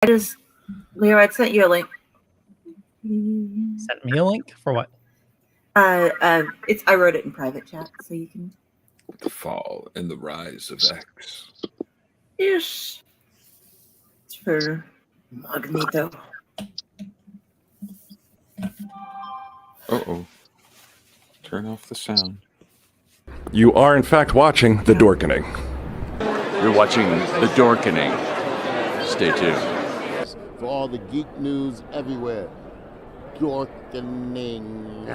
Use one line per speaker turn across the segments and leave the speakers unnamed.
Leo, I sent you a link.
Sent me a link for what?
I wrote it in private chat, so you can.
The fall and the rise of X.
Yes. It's for Magneto.
Uh-oh. Turn off the sound.
You are, in fact, watching The Dorkening.
You're watching The Dorkening. Stay tuned.
For all the geek news everywhere. Dorkening.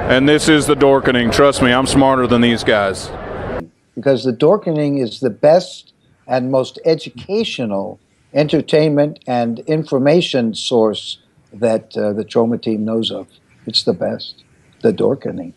And this is The Dorkening. Trust me, I'm smarter than these guys.
Because The Dorkening is the best and most educational entertainment and information source that the Trauma Team knows of. It's the best. The Dorkening.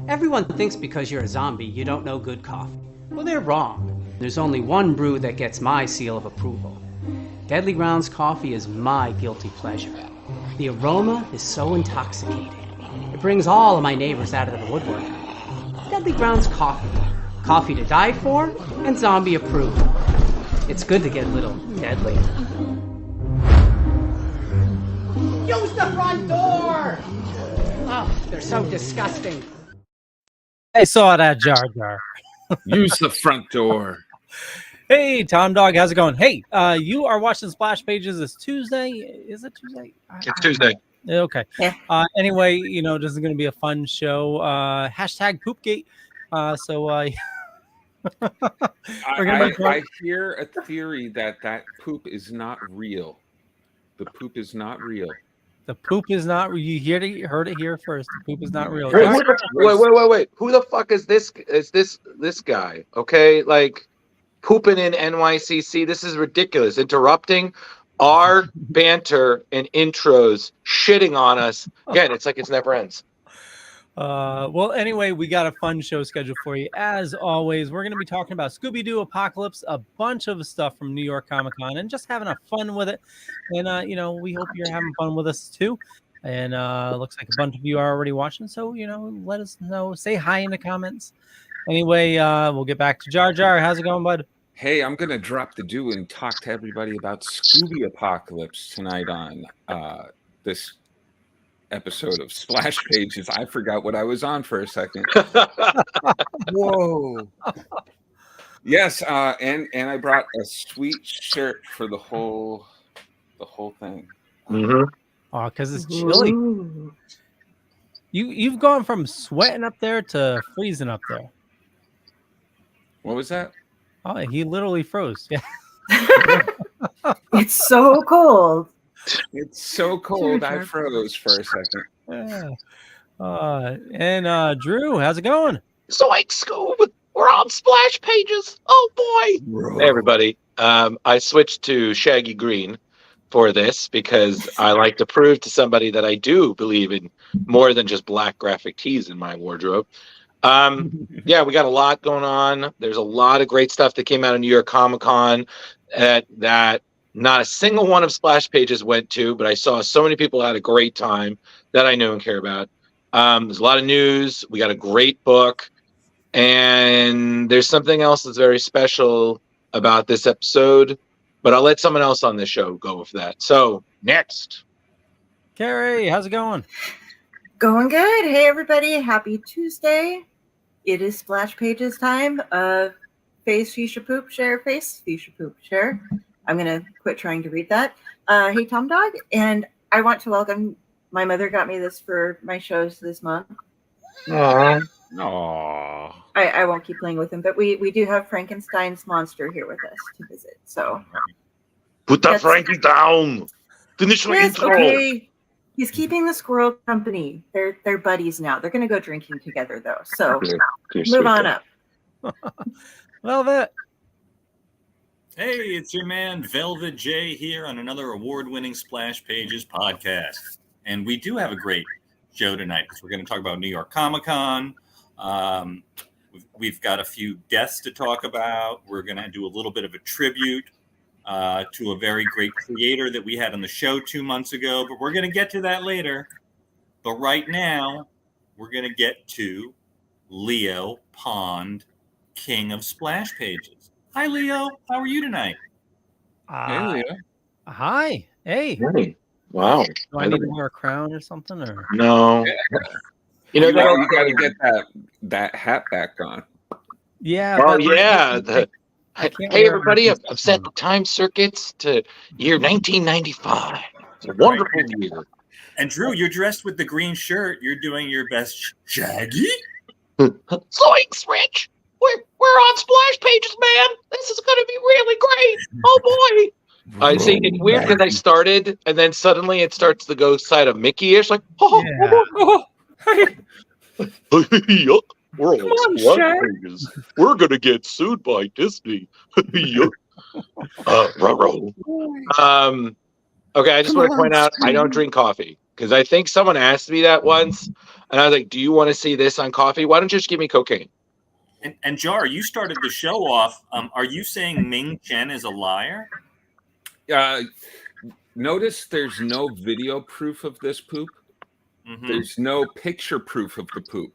Everyone thinks because you're a zombie, you don't know good coffee. Well, they're wrong. There's only one brew that gets my seal of approval. Deadly Grounds coffee is my guilty pleasure. The aroma is so intoxicating. It brings all of my neighbors out of the woodwork. Deadly Grounds coffee. Coffee to die for and zombie approved. It's good to get a little deadly. Use the front door! Oh, they're so disgusting.
I saw that, Jar Jar.
Use the front door.
Hey, Tom Dog, how's it going? Hey, you are watching Splash Pages this Tuesday. Is it Tuesday?
It's Tuesday.
Okay.
Yeah.
Anyway, you know, this is going to be a fun show. Hashtag Poopgate.
I hear a theory that poop is not real. The poop is not real.
The poop is not. You heard it here first. The poop is not real.
Wait. Who the fuck is this? Is this guy? Okay, like pooping in NYCC. This is ridiculous. Interrupting our banter and intros, shitting on us. Again, it's like it never ends.
Well, anyway, we got a fun show scheduled for you. As always, we're going to be talking about Scooby-Doo Apocalypse, a bunch of stuff from New York Comic Con, and just having a fun with it. And, you know, we hope you're having fun with us, too. And looks like a bunch of you are already watching. So, you know, let us know. Say hi in the comments. Anyway, we'll get back to Jar Jar. How's it going, bud?
Hey, I'm gonna drop the dew and talk to everybody about Scooby Apocalypse tonight on this episode of Splash Pages. I forgot what I was on for a second. Whoa. Yes, and I brought a sweet shirt for the whole thing.
Mm-hmm.
Oh, because it's chilly. You've gone from sweating up there to freezing up there.
What was that?
Oh, he literally froze. Yeah.
It's so cold.
It's so cold. I froze for a second.
Yeah. And Drew, how's it going?
Zoink, Scoob! We're on Splash Pages. Oh boy! Hey everybody. I switched to Shaggy Green for this because I like to prove to somebody that I do believe in more than just black graphic tees in my wardrobe. Yeah, we got a lot going on. There's a lot of great stuff that came out of New York Comic Con that not a single one of Splash Pages went to, but I saw so many people had a great time that I know and care about. There's a lot of news. We got a great book. And there's something else that's very special about this episode, but I'll let someone else on this show go with that. So, next.
Carrie, how's it going?
Going good. Hey, everybody. Happy Tuesday. It is Splash Pages time of Face Fuchsia Poop Share, Face Fuchsia Poop Share. I'm going to quit trying to read that. Hey, Tom Dog. And I want to welcome, my mother got me this for my shows this month.
Aww.
Aww.
I won't keep playing with him, but we do have Frankenstein's monster here with us to visit. So
put that Frankie down. Finish my intro.
Okay. He's keeping the squirrel company. They're buddies now. They're gonna go drinking together though. So move on up.
Velvet.
Hey, it's your man Velvet J here on another award-winning Splash Pages podcast. And we do have a great show tonight because we're going to talk about New York Comic Con. We've got a few deaths to talk about. We're going to do a little bit of a tribute to a very great creator that we had on the show 2 months ago, but we're going to get to that later. But right now, we're going to get to Leo Pond, King of Splash Pages. Hi, Leo. How are you tonight?
Hey, Leo.
Hi. Hey.
Hey. Wow.
Do I need to wear a crown or something? Or
no.
You got to get that hat back on.
Yeah.
Oh yeah. Hey everybody! I've set the time circuits to year 1995. It's a wonderful year.
And Drew, you're dressed with the green shirt. You're doing your best, Shaggy.
Zoinks, Rich! We're on Splash Pages, man. This is going to be really great. Oh boy! I see. It's weird because I started, and then suddenly it starts to go side of Mickey-ish, like, hey, we're on Splash Pages. We're gonna get sued by Disney. Okay, I just want to point out I don't drink coffee because I think someone asked me that once, and I was like, "Do you want to see this on coffee? Why don't you just give me cocaine?"
And Jar, you started the show off. Are you saying Ming Chen is a liar?
Notice there's no video proof of this poop.
Mm-hmm.
There's no picture proof of the poop.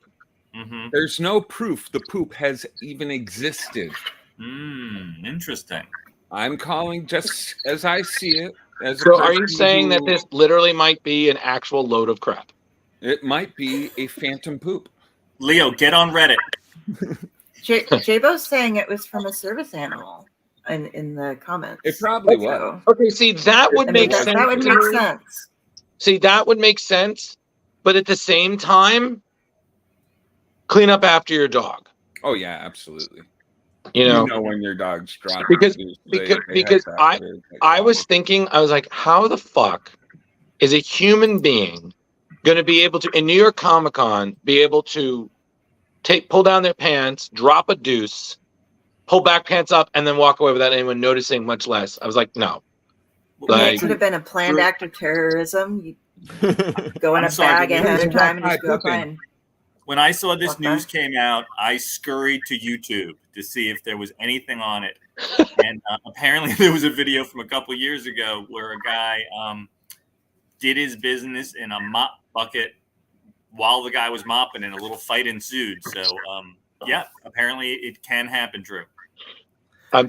Mm-hmm.
There's no proof the poop has even existed.
Interesting.
I'm calling just as I see it.
So are you saying that this literally might be an actual load of crap?
It might be a phantom poop.
Leo, get on Reddit.
J-Bo's saying it was from a service animal in the comments.
It probably was.
Okay, see, that would make sense.
That would make sense.
See, that would make sense. But at the same time, clean up after your dog.
Oh yeah, absolutely.
You know
when your dog's dropping.
Because I was thinking, I was like, how the fuck is a human being going to be able to, in New York Comic Con, be able to pull down their pants, drop a deuce, pull back pants up, and then walk away without anyone noticing, much less. I was like, no.
It could have been a planned act of terrorism. You go in a bag ahead of time and just go find.
When I saw this news came out, I scurried to YouTube to see if there was anything on it. And apparently there was a video from a couple of years ago where a guy did his business in a mop bucket while the guy was mopping and a little fight ensued. So Yeah, apparently it can happen, Drew.
I'm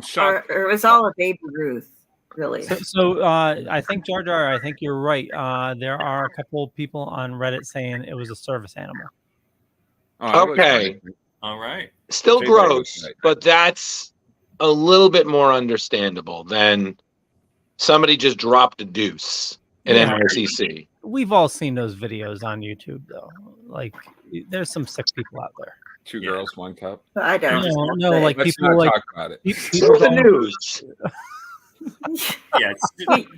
shocked.
Or it was all a Baby Ruth, really.
So I think Jar Jar, I think you're right. There are a couple of people on Reddit saying it was a service animal.
Okay.
All right.
Still gross, but that's a little bit more understandable than somebody just dropped a deuce in NYCC.
We've all seen those videos on YouTube, though. Like, there's some sick people out there.
Two girls, one cup.
I don't.
No, like
Let's
people
not
like
talk about it.
Screw the news.
Yeah,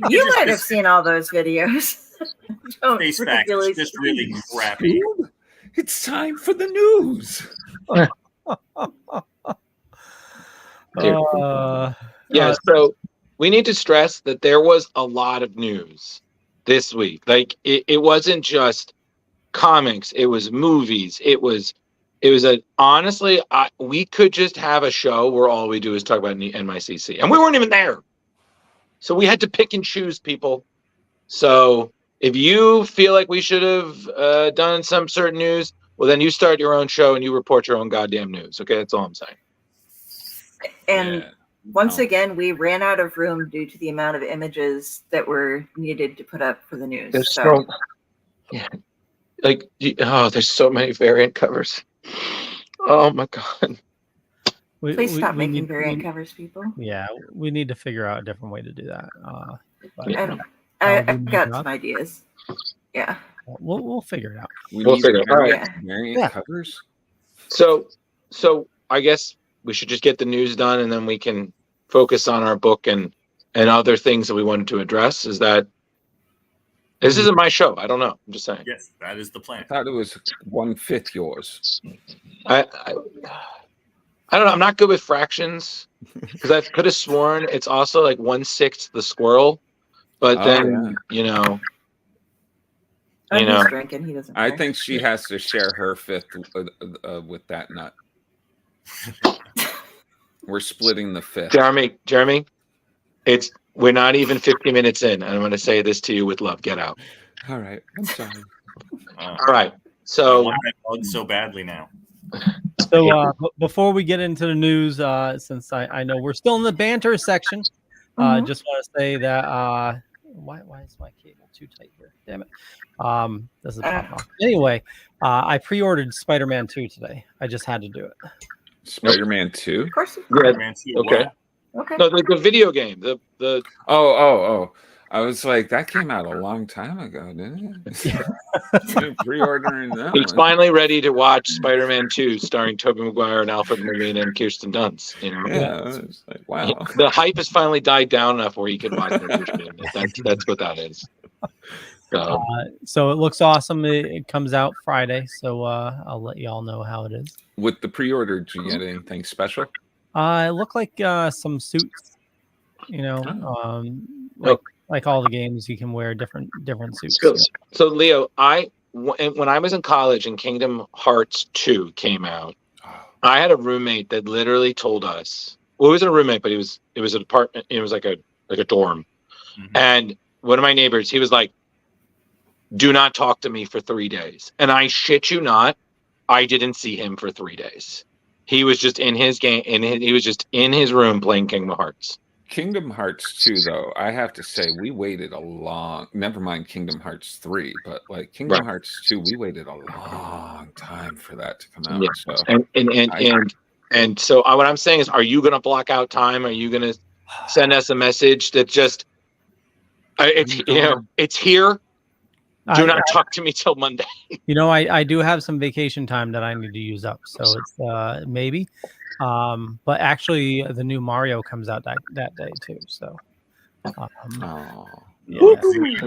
you might have seen all those videos. Don't
Face facts,
particularly
it's just really crappy.
It's time for the news.
So we need to stress that there was a lot of news this week. Like it wasn't just comics, it was movies, honestly, we could just have a show where all we do is talk about NYCC, and we weren't even there, so we had to pick and choose, people. So if you feel like we should have done some certain news, well, then you start your own show and you report your own goddamn news. Okay, that's all I'm saying.
And once again, we ran out of room due to the amount of images that were needed to put up for the news.
There's there's so many variant covers. Oh my god!
Please stop making variant covers, people.
Yeah, we need to figure out a different way to do that.
I've got some ideas. Yeah,
we'll figure it out.
We'll figure it out. All right.
Variant covers.
So I guess we should just get the news done, and then we can focus on our book and other things that we wanted to address. This isn't my show. I don't know. I'm just saying.
Yes, that is the plan.
I thought it was 1/5 yours.
I don't know. I'm not good with fractions because I could have sworn it's also like 1/6 the squirrel, but
he's drinking. He doesn't.
I think she has to share her 5th with that nut. We're splitting the 5th.
Jeremy, we're not even 50 minutes in. I'm going to say this to you with love. Get out.
All right. I'm sorry.
All right. So
I want that bug so badly now.
So before we get into the news, since I know we're still in the banter section, just want to say that why is my cable too tight here? Damn it. This is pop off. Anyway, I pre-ordered Spider-Man 2 today. I just had to do it.
Spider-Man 2?
Of course.
Okay. No, the video game. The
Oh. I was like, that came out a long time ago, didn't it? Pre-ordering that.
He's finally ready to watch Spider-Man 2 starring Tobey Maguire and Alfred Molina and Kirsten Dunst.
Yeah, it's like, wow.
The hype has finally died down enough where he can watch it. That's what that is.
So it looks awesome. It comes out Friday, so I'll let you all know how it is.
With the pre-order, did you get anything special?
It looked like some suits. Like all the games, you can wear different suits.
So Leo, when I was in college and Kingdom Hearts 2 came out, I had a roommate that literally told us. Well, it wasn't a roommate, but it was an apartment. It was like a dorm, and one of my neighbors, he was like, "Do not talk to me for 3 days." And I shit you not, I didn't see him for 3 days. He was just in his game, and he was just in his room playing Kingdom Hearts.
Kingdom Hearts 2, though, I have to say, we waited never mind Kingdom Hearts 3, but like Kingdom Hearts 2, we waited a long time for that to come out.
Yeah.
So.
And so what I'm saying is, are you going to block out time? Are you going to send us a message that just, it's here? Do not talk to me till Monday.
I do have some vacation time that I need to use up, so it's maybe. But actually, the new Mario comes out that day too. So,
what are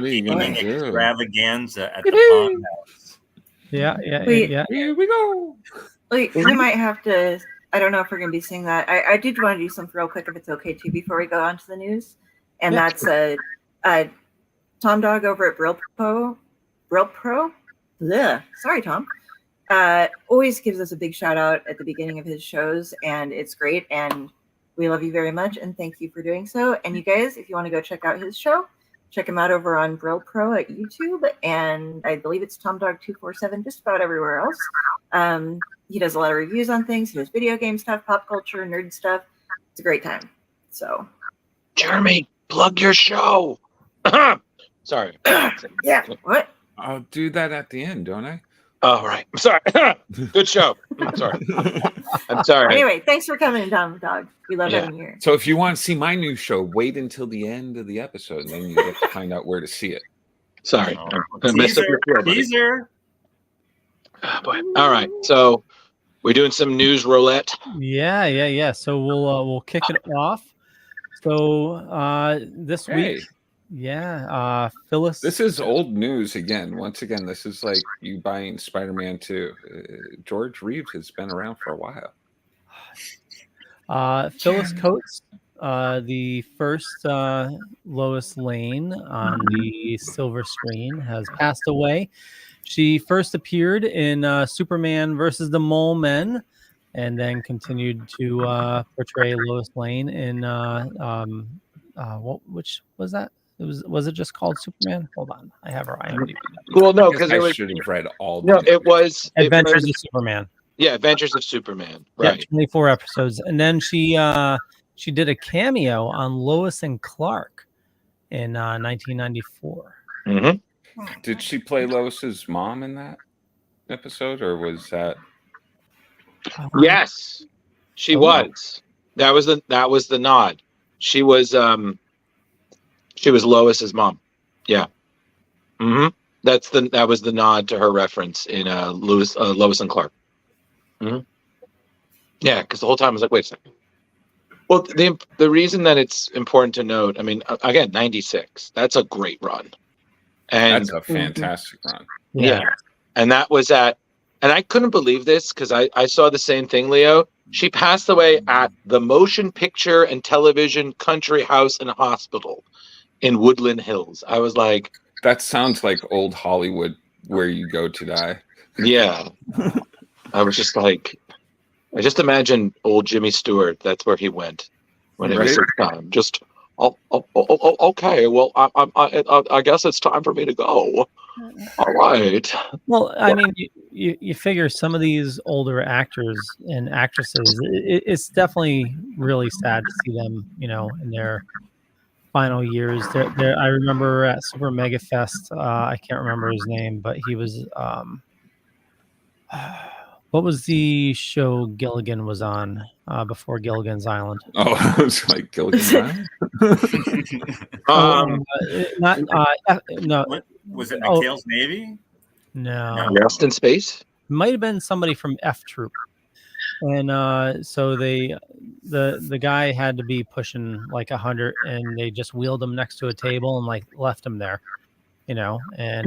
you gonna do?
Extravaganza at the pond house.
Yeah.
Here we go.
We might have to. I don't know if we're going to be seeing that. I did want to do something real quick, if it's okay too, before we go on to the news, and that's Tom Dog over at Brill Pro. Blech. Sorry, Tom. Always gives us a big shout out at the beginning of his shows, and it's great, and we love you very much, and thank you for doing so. And you guys, if you want to go check out his show, check him out over on Brill Pro at YouTube, and I believe it's Tom Dog 247 just about everywhere else. He does a lot of reviews on things. He does video game stuff, pop culture, nerd stuff. It's a great time. So,
Jeremy, plug your show. Sorry.
Yeah. What?
I'll do that at the end, don't I?
Oh, right. I'm sorry. Good show. I'm sorry. I'm sorry.
Anyway, thanks for coming, Tom Dog. We love having you here.
So if you want to see my new show, wait until the end of the episode, and then you get to find out where to see it.
Sorry.
Teaser.
Oh, boy. All right. So we're doing some news roulette.
Yeah. So we'll kick it off. So this week, Phyllis.
This is old news again. Once again, this is like you buying Spider-Man 2. George Reeves has been around for a while.
Phyllis Coates, the first Lois Lane on the silver screen, has passed away. She first appeared in Superman versus the Mole Men, and then continued to portray Lois Lane in which was that? Was it just called Superman? Hold on, I have her IMDb.
Well, no, because
I should have read all.
No, it was
Adventures of Superman.
Yeah, Adventures of Superman. Right.
Yeah, 24 episodes, and then she did a cameo on Lois and Clark in 1994.
Mm-hmm.
Did she play Lois's mom in that episode, or was that?
Yes, she was. That was the nod. She was Lois's mom. Yeah. Mm-hmm. That was the nod to her reference in Lois and Clark. Mm-hmm. Yeah, because the whole time I was like, wait a second. Well, the reason that it's important to note, I mean, again, 96. That's a great run. And
That's a fantastic run.
Yeah. And that was and I couldn't believe this because I saw the same thing, Leo. She passed away at the Motion Picture and Television Country House and Hospital in Woodland Hills. I was like,
that sounds like old Hollywood where you go to die.
Yeah. I was just like, I just imagine old Jimmy Stewart. That's where he went when it was his time. Just, okay. Well, I guess it's time for me to go. All right.
Well, I mean, you figure some of these older actors and actresses, it's definitely really sad to see them, in their final years. I remember at Super Mega Fest, I can't remember his name, but he was, what was the show Gilligan was on before Gilligan's Island?
Oh, it was like Gilligan's Island?
No.
Was it McHale's Navy?
No.
Lost in Space?
Might have been somebody from F Troop. And so the guy had to be pushing like 100, and they just wheeled him next to a table and like left him there, and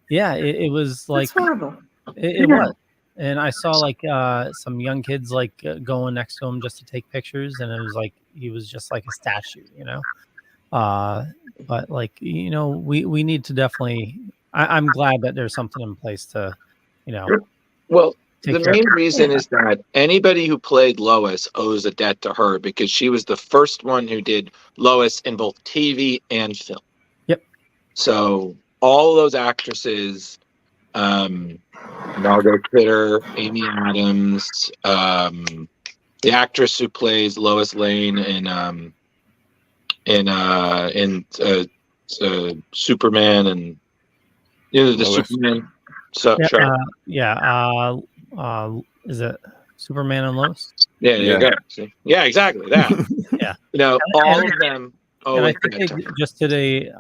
yeah, it was like
That's horrible.
It was. And I saw like some young kids like going next to him just to take pictures, and it was like he was just like a statue, But like we need to definitely. I'm glad that there's something in place to,
Well, the main reason is that anybody who played Lois owes a debt to her because she was the first one who did Lois in both TV and film.
Yep.
So all those actresses. Margot Kidder, Amy Adams, the actress who plays Lois Lane in Superman, and the Lois. Superman. So
is it Superman and Lois?
Yeah, you go. See? Yeah, exactly that.
Yeah,
all of them.
And I think they just did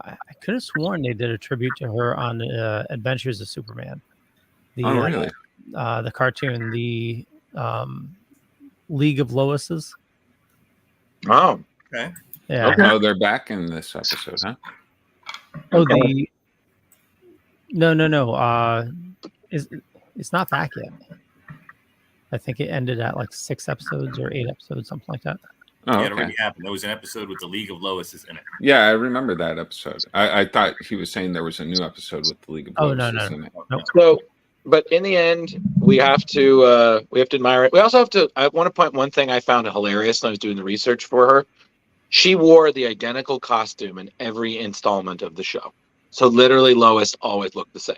I could have sworn they did a tribute to her on Adventures of Superman.
Really?
The cartoon, the League of Loises.
Oh,
okay.
Yeah.
Okay. Oh, they're back in this episode, huh?
Oh, no. It's not back yet. I think it ended at like 6 episodes or 8 episodes, something like that.
Oh,
yeah, it already happened. There was an episode with the League of Loises in it.
Yeah, I remember that episode. I thought he was saying there was a new episode with the League of Loises in it.
No.
So, but in the end, we have to admire it. We also have to. I want to point one thing I found hilarious when I was doing the research for her. She wore the identical costume in every installment of the show. So literally, Lois always looked the same.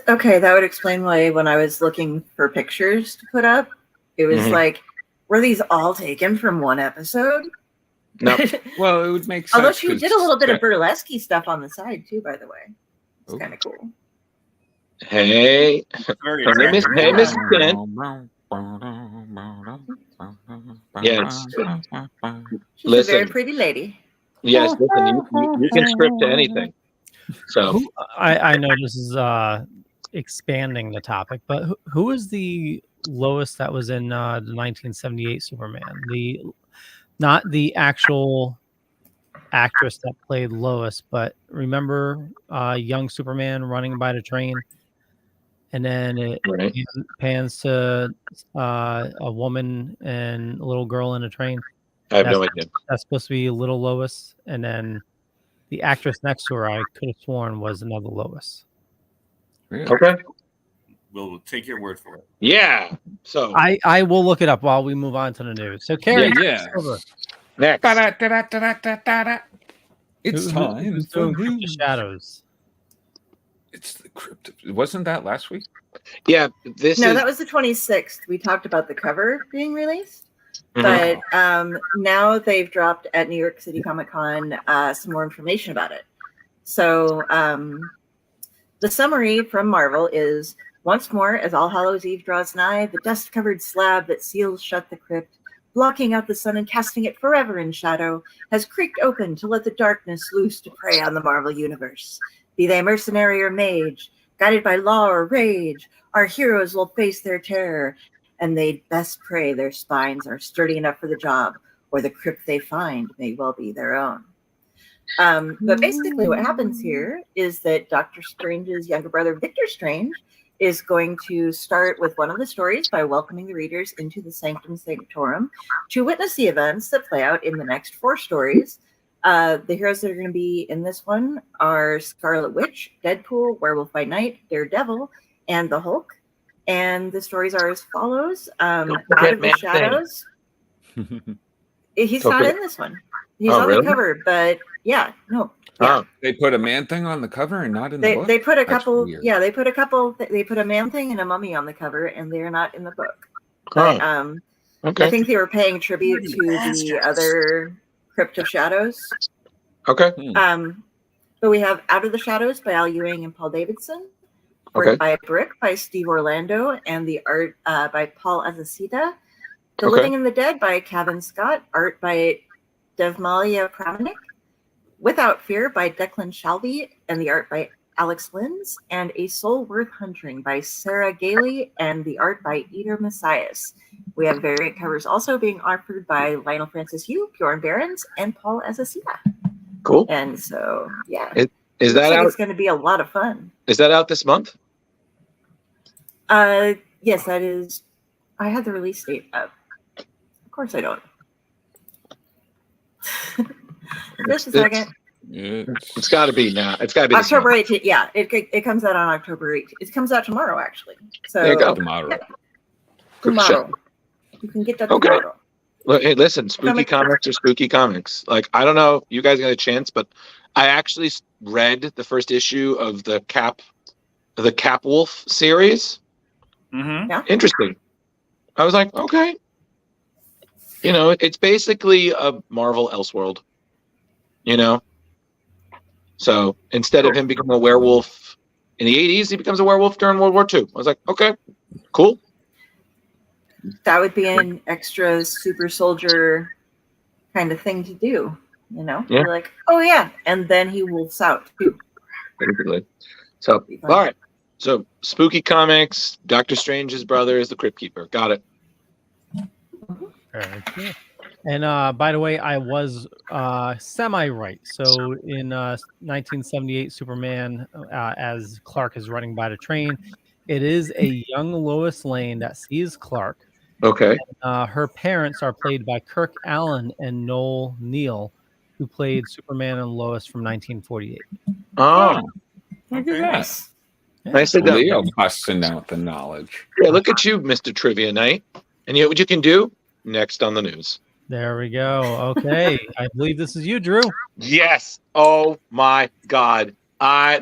Okay, that would explain why when I was looking for pictures to put up, it was like, were these all taken from one episode?
No.
Well, it would make sense.
Although she did a little bit of
'cause-
burlesque stuff on the side too, by the way. It's kind of cool.
Hey,
Very
her name is
attractive.
Miss Kent. Yes.
She's a very
Listen,
pretty lady.
yes, listen, you can script to anything. So
I know this is expanding the topic, but who is the Lois that was in the 1978 Superman? Not the actual actress that played Lois, but remember young Superman running by the train, and then it pans to a woman and a little girl in a train.
I have no idea.
That's supposed to be little Lois, and then the actress next to her, I could have sworn, was another Lois.
Really?
Okay.
We'll take your word for it.
Yeah. So
I will look it up while we move on to the news. So Carrie,
Yeah.
over.
next.
It's time
Who's
for
doing Crypt of
news.
Shadows.
It's the crypt. Wasn't that last week?
Yeah, this
No,
is
that was the 26th. We talked about the cover being released.
Mhm.
But now they've dropped at New York City Comic Con some more information about it. So the summary from Marvel is, once more, as All Hallows Eve draws nigh, the dust-covered slab that seals shut the crypt, blocking out the sun and casting it forever in shadow, has creaked open to let the darkness loose to prey on the Marvel Universe. Be they mercenary or mage, guided by law or rage, our heroes will face their terror, and they'd best pray their spines are sturdy enough for the job, or the crypt they find may well be their own. But basically what happens here is that Doctor Strange's younger brother, Victor Strange, is going to start with one of the stories by welcoming the readers into the Sanctum Sanctorum to witness the events that play out in the next 4 stories. The heroes that are going to be in this one are Scarlet Witch, Deadpool, Werewolf by Night, Daredevil, and the Hulk. And the stories are as follows. Out of the Shadows. He's not in this one. He's on the cover, but yeah, no. Yeah.
Oh, they put a man thing on the cover and not in the book?
They put a
That's
couple.
weird.
Yeah, they put a man thing and a mummy on the cover, and they're not in the book. But I think they were paying tribute to the other Crypt of Shadows.
Okay.
But we have Out of the Shadows by Al Ewing and Paul Davidson. Art by Brick by Steve Orlando, and the art by Paul Azaceta. The Living and the Dead by Kevin Scott. Art by Devmalia Pramanik. Without Fear by Declan Shalvey, and the art by Alex Linz. And A Soul Worth Hunting by Sarah Gailey, and the art by Eder Messias. We have variant covers also being offered by Lionel Francis Yu, Bjorn Behrens, and Paul Azaceta.
Cool.
And so, yeah.
Is that out?
It's going to be a lot of fun.
Is that out this month?
Yes, that is. I had the release date up. Of course I don't. Just a second.
It's got to be now. It's got to be
October 18th. Yeah, it comes out on October 18th. It comes out tomorrow, actually. So
there you go.
Tomorrow.
Yeah. Tomorrow. You can get that tomorrow.
Look, hey, listen, spooky comics are spooky comics. Like, I don't know if you guys got a chance, but I actually read the first issue of the Cap Wolf series.
Mm-hmm.
Yeah.
Interesting. I was like, okay. You know, it's basically a Marvel Elseworld. You know? So instead of him becoming a werewolf in the 80s, he becomes a werewolf during World War II. I was like, okay, cool.
That would be an extra super soldier kind of thing to do, you know?
Yeah.
You're like, oh yeah, and then he wolfs out too.
Basically. So, all right. So, spooky comics, Doctor Strange's brother is the Crypt Keeper. Got it.
Very cool. And by the way, I was semi-right. So in 1978 Superman, as Clark is running by the train, it is a young Lois Lane that sees Clark.
Okay.
And, her parents are played by Kirk Allen and Noel Neal, who played Superman and Lois from 1948.
Oh.
Look at that.
Nicely done.
Leo busting out the knowledge.
Yeah, look at you, Mr. Trivia Knight. And you know what you can do? Next on the news.
There we go. Okay. I believe this is you, Drew.
Yes. Oh my God.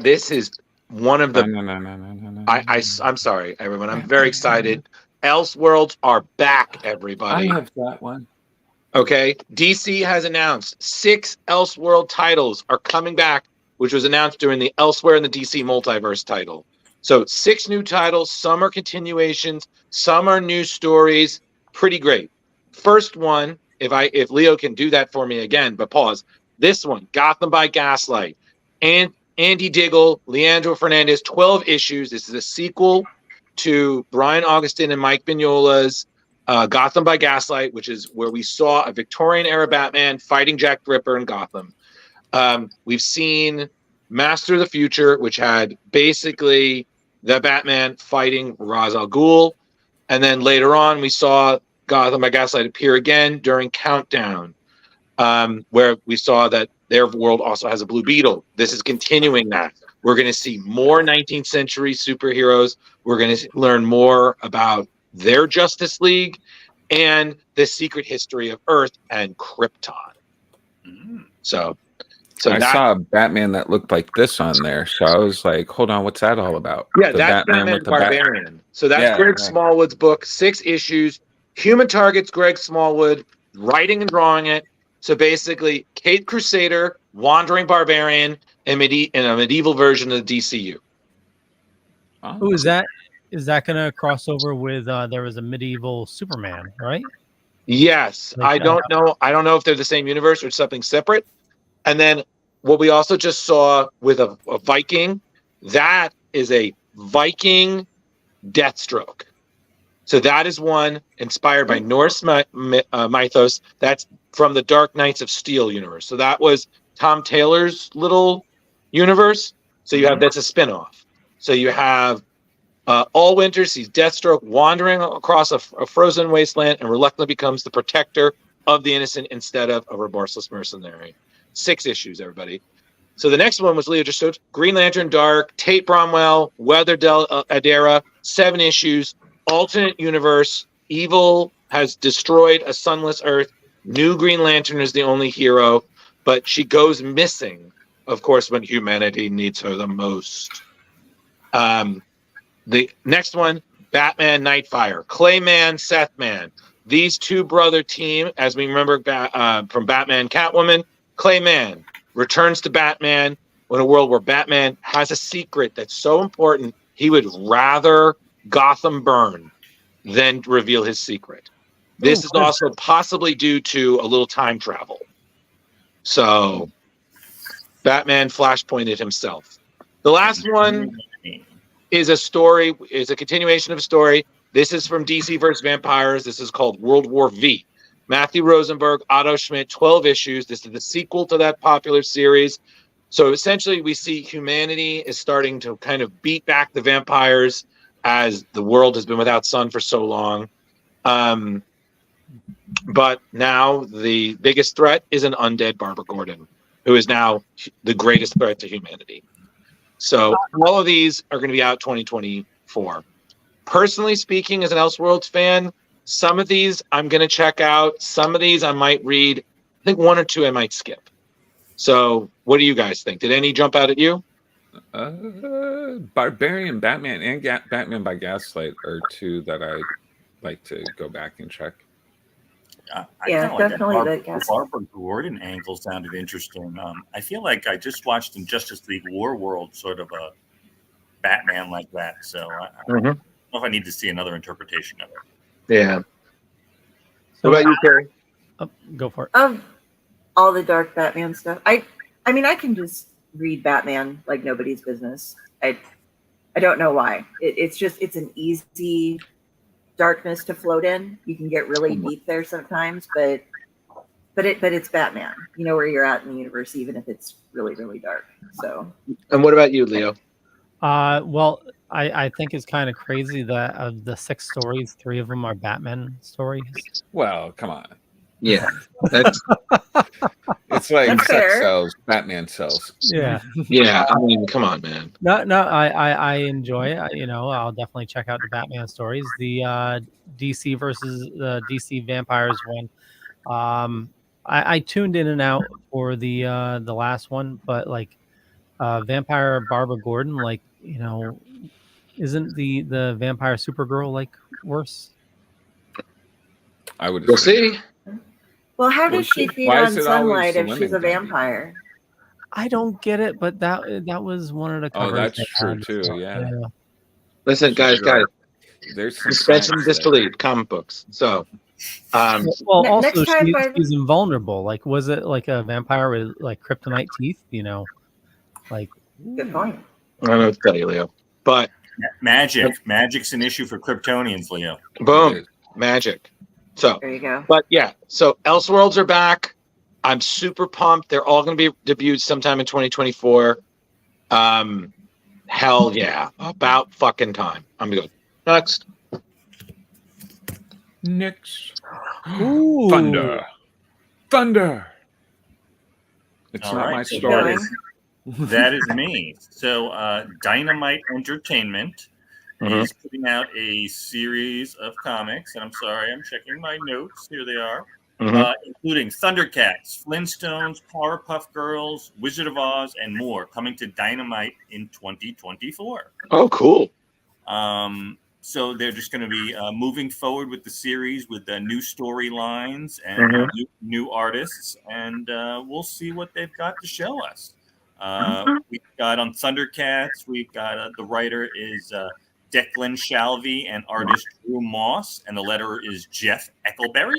This is one of the.
No.
I'm sorry, everyone. I'm very excited. Elseworlds are back, everybody.
I have that one.
Okay, DC has announced 6 Elseworld titles are coming back, which was announced during the Elsewhere in the DC Multiverse title. So 6 new titles. Some are continuations, some are new stories. Pretty great. First one, if Leo can do that for me again, but pause. This one, Gotham by Gaslight, and Andy Diggle, Leandro Fernandez, 12 issues. This is a sequel to Brian Augustin and Mike Mignola's Gotham by Gaslight, which is where we saw a Victorian era Batman fighting Jack the Ripper in Gotham. We've seen Master of the Future, which had basically the Batman fighting Ra's al Ghul. And then later on, we saw Gotham by Gaslight appear again during Countdown, where we saw that their world also has a Blue Beetle. This is continuing that. We're going to see more 19th century superheroes. We're going to learn more about their Justice League and the secret history of Earth and Krypton. So
I saw a Batman that looked like this on there, so I was like, "Hold on, what's that all about?"
Yeah, that's Batman Barbarian. So that's Greg Smallwood's book, 6 issues. Human Target's Greg Smallwood writing and drawing it. So basically, Caped Crusader, Wandering Barbarian, and a medieval version of the DCU.
Who is that? Is that going to cross over with? There was a medieval Superman, right?
Yes, I don't know. I don't know if they're the same universe or something separate. And then what we also just saw with a Viking, that is a Viking Deathstroke. So that is one inspired by Norse mythos. That's from the Dark Knights of Steel universe. So that was Tom Taylor's little universe. So you have that's a spinoff. So you have All Winter sees Deathstroke wandering across a frozen wasteland and reluctantly becomes the protector of the innocent instead of a remorseless mercenary. 6 issues, everybody. So the next one was Leo just showed Green Lantern Dark, Tate Bromwell, Weather Adera, 7 issues, alternate universe. Evil has destroyed a sunless Earth. New Green Lantern is the only hero, but she goes missing, of course, when humanity needs her the most. The next one, Batman Nightfire, Clayman, Sethman. These 2 brother team, as we remember from Batman Catwoman, Clayman returns to Batman in a world where Batman has a secret that's so important he would rather Gotham burn than reveal his secret. This is also possibly due to a little time travel. So Batman flashpointed himself. The last one is a continuation of a story. This is from DC vs. Vampires. This is called World War V. Matthew Rosenberg, Otto Schmidt, 12 issues. This is the sequel to that popular series. So essentially, we see humanity is starting to kind of beat back the vampires as the world has been without sun for so long. But now the biggest threat is an undead Barbara Gordon, who is now the greatest threat to humanity. So all of these are going to be out 2024. Personally speaking, as an Elseworlds fan, some of these I'm going to check out. Some of these I might read. I think 1 or 2 I might skip. So what do you guys think? Did any jump out at you?
Barbarian, Batman, and Batman by Gaslight are 2 that I like to go back and check.
Yeah, definitely.
The Barbara Gordon angle sounded interesting. I feel like I just watched in Justice League War World sort of a Batman like that. So I don't know if I need to see another interpretation of it.
Yeah. What about you, Carrie?
Go for it.
All the dark Batman stuff. I mean, I can just read Batman like nobody's business. I don't know why. It's an easy darkness to float in. You can get really deep there sometimes, but it's Batman. You know where you're at in the universe, even if it's really, really dark. So.
And what about you, Leo?
Well, I think it's kind of crazy that of the 6 stories, 3 of them are Batman stories.
Well, come on.
Yeah, that's
it's like
that's
sex
fair.
sells, Batman sells.
Yeah,
yeah. I mean, come on, man.
No, I enjoy it. I'll definitely check out the Batman stories. The DC versus the DC Vampires one. I tuned in and out for the last one, but like Vampire Barbara Gordon, like you know, isn't the vampire Supergirl like worse?
I would.
We'll see.
Well, how does she feed
Why
on
is it always
sunlight
the
if she's
women
a
getting it?
vampire?
I don't get it, but that was one of the covers.
Oh, that's
they
true
had,
too.
so,
Yeah.
Listen, guys,
There's some
suspension
science there.
disbelief, comic books. So,
Well, also
next time
she's invulnerable. Like, was it like a vampire with like kryptonite teeth? You know, like.
Good point.
I don't know what to tell you, Leo. But
magic's an issue for Kryptonians, Leo.
Boom, magic. So
there you go.
But yeah, so Elseworlds are back. I'm super pumped. They're all going to be debuted sometime in 2024. Hell yeah, about fucking time. I'm good. Next.
Ooh.
Thunder. It's
All
not
right,
my
so
story.
That is me. So Dynamite Entertainment is putting out a series of comics, and I'm sorry, I'm checking my notes. Here they are, including Thundercats, Flintstones, Powerpuff Girls, Wizard of Oz, and more, coming to Dynamite in 2024.
Oh, cool.
So they're just going to be moving forward with the series with new storylines and new artists, and we'll see what they've got to show us. We've got on Thundercats, we've got the writer is Declan Shalvey and artist Drew Moss, and the letterer is Jeff Eckelberry.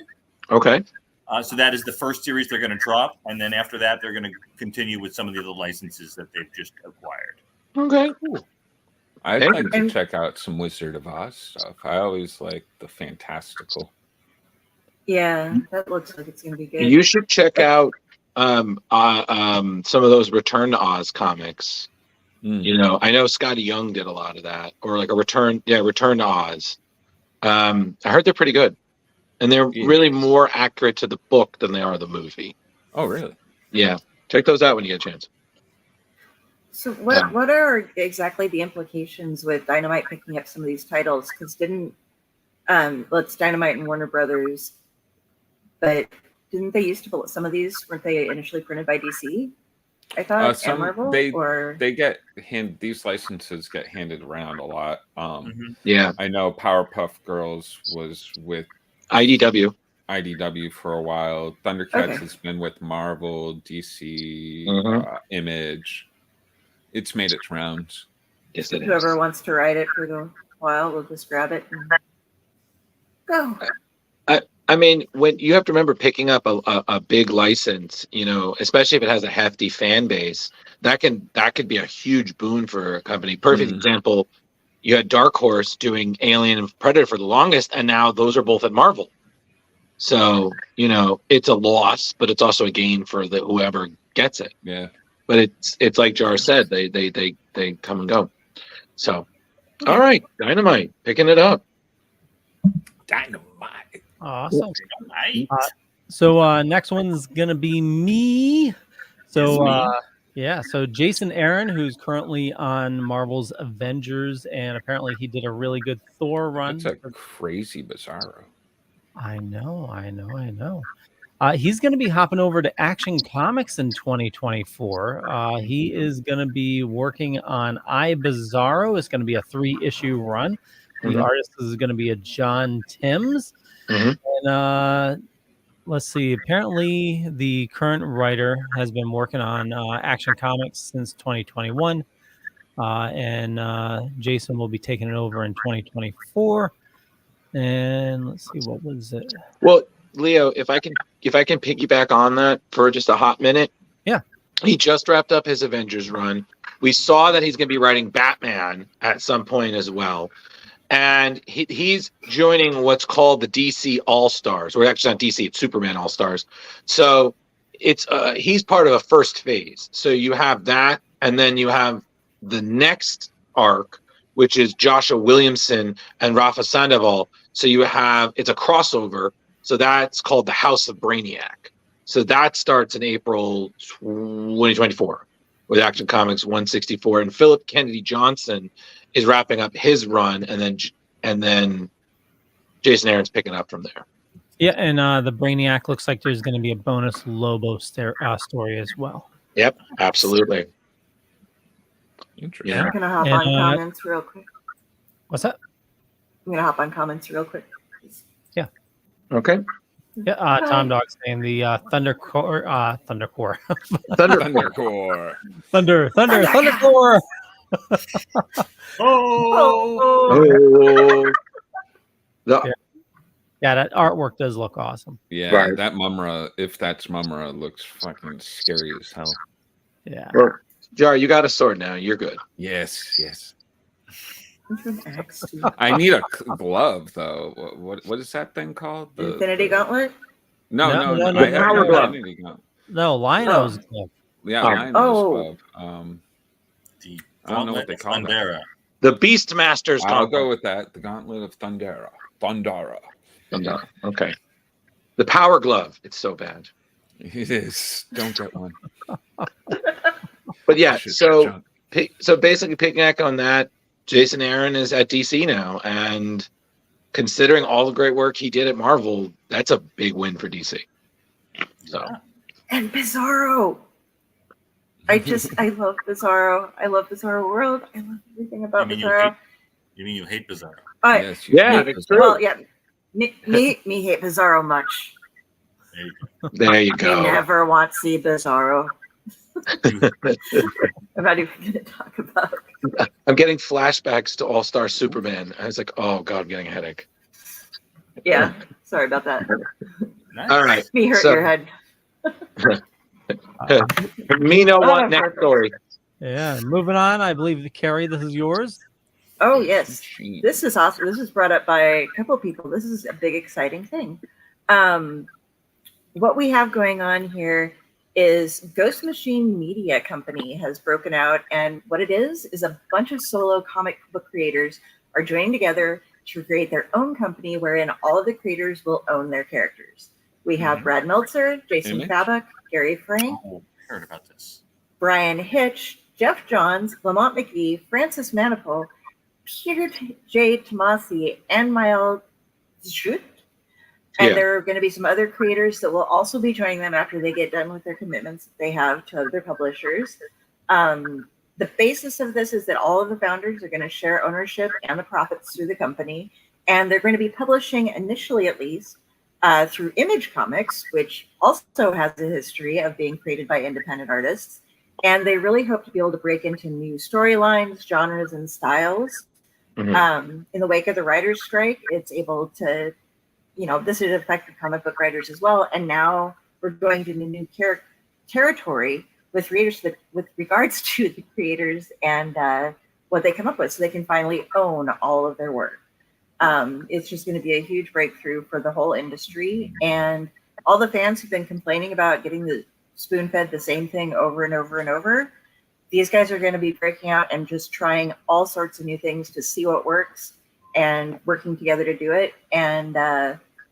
Okay.
So that is the first series they're going to drop, and then after that, they're going to continue with some of the other licenses that they've just acquired.
Okay, cool.
I'd like to check out some Wizard of Oz stuff. I always like the fantastical.
Yeah, that looks like it's going to be good.
You should check out some of those Return to Oz comics. You know, I know Scotty Young did a lot of that, or like a Return to Oz. I heard they're pretty good, and they're really more accurate to the book than they are the movie.
Oh, really?
Yeah, check those out when you get a chance.
So what are exactly the implications with Dynamite picking up some of these titles? Because didn't let's Dynamite and Warner Brothers, but didn't they used to pull some of these? Weren't they initially printed by DC? I thought and Marvel.
They get these licenses get handed around a lot.
Yeah,
I know Powerpuff Girls was with
IDW
for a while. Thundercats has been with Marvel, DC, Image. It's made its rounds.
Yes, it is.
Whoever wants to write it for the while will just grab it and go.
I mean, when you have to remember picking up a big license, you know, especially if it has a hefty fan base, that could be a huge boon for a company. Perfect example, you had Dark Horse doing Alien and Predator for the longest, and now those are both at Marvel. So, you know, it's a loss, but it's also a gain for whoever gets it.
Yeah.
But it's like Jar said, they come and go. So, all right, Dynamite picking it up.
Dynamite.
Awesome. So next one's gonna be me. So so Jason Aaron, who's currently on Marvel's Avengers, and apparently he did a really good Thor run.
That's a crazy Bizarro.
I know. He's going to be hopping over to Action Comics in 2024. He is going to be working on I, Bizarro. It's going to be a 3-issue run. The artist is going to be a John Timms. And let's see. Apparently, the current writer has been working on Action Comics since 2021. And Jason will be taking it over in 2024. And let's see, what was it?
Well, Leo, if I can piggyback on that for just a hot minute.
Yeah.
He just wrapped up his Avengers run. We saw that he's going to be writing Batman at some point as well. And he's joining what's called the DC All-Stars. Or actually not DC, it's Superman All-Stars. So it's he's part of a first phase. So you have that, and then you have the next arc, which is Joshua Williamson and Rafa Sandoval. So it's a crossover. So that's called the House of Brainiac. So that starts in April 2024 with Action Comics 164. And Philip Kennedy Johnson is wrapping up his run, and then Jason Aaron's picking up from there.
Yeah, and the Brainiac looks like there's going to be a bonus Lobo story as well.
Yep, absolutely.
Interesting.
I'm gonna hop
And,
on comments real quick.
What's that?
I'm gonna hop on comments real quick.
Okay.
Yeah, Tom Dog saying the Thundercore.
Thundercore.
Thundercore.
Oh.
Yeah, that artwork does look awesome.
Yeah,
Right.
that Mumra, if that's Mumra, looks fucking scary as hell.
Yeah.
Well, Jar, you got a sword now. You're good.
Yes, yes.
Axe.
I need a glove though. What is that thing called?
Infinity Gauntlet?
No.
No,
I have
Power
no
Glove.
Infinity Gauntlet.
No, Lino's glove.
Yeah,
Oh.
Lino's
Oh.
glove.
The
I don't know what
Gauntlet
they
of
call that.
Thundera.
The Beastmaster's
I'll
Gauntlet.
go with that. The Gauntlet of Thundera.
Okay. The Power Glove. It's so bad.
It is. Don't get one.
But yeah,
Shit's
so
junk.
basically piggyback on that, Jason Aaron is at DC now, and considering all the great work he did at Marvel, that's a big win for DC. So
And Bizarro. I love Bizarro. I love Bizarro World. I love everything about Bizarro.
You mean you hate Bizarro?
Yes,
yeah, it's true.
Well, yeah. Me hate Bizarro much.
There you
I
go.
never want to see Bizarro. I'm not even going to talk about.
I'm getting flashbacks to All-Star Superman. I was like, oh god, I'm getting a headache.
Yeah, sorry about that.
Nice.
All right.
Me hurt
so-
your head.
Me know what next
perfect.
story.
Yeah. Moving on, I believe Carrie, this is yours.
Oh yes, this is awesome. This is brought up by a couple of people. This is a big, exciting thing. What we have going on here is Ghost Machine Media Company has broken out, and what it is a bunch of solo comic book creators are joining together to create their own company wherein all of the creators will own their characters. We have Brad Meltzer, Jason Fabok, Gary Frank,
Oh, I heard about this.
Brian Hitch, Jeff Johns, Lamont McGee, Francis Maniple, Peter J. Tomasi, and Mael Zhut. And there are going to be some other creators that will also be joining them after they get done with their commitments that they have to other publishers. The basis of this is that all of the founders are going to share ownership and the profits through the company. And they're going to be publishing, initially at least, through Image Comics, which also has a history of being created by independent artists. And they really hope to be able to break into new storylines, genres, and styles. In the wake of the writer's strike, it's able to, this has affected comic book writers as well. And now we're going to new territory with regards to the creators and what they come up with, so they can finally own all of their work. It's just going to be a huge breakthrough for the whole industry, and all the fans who've been complaining about getting the spoon-fed the same thing over and over and over. These guys are going to be breaking out and just trying all sorts of new things to see what works and working together to do it. And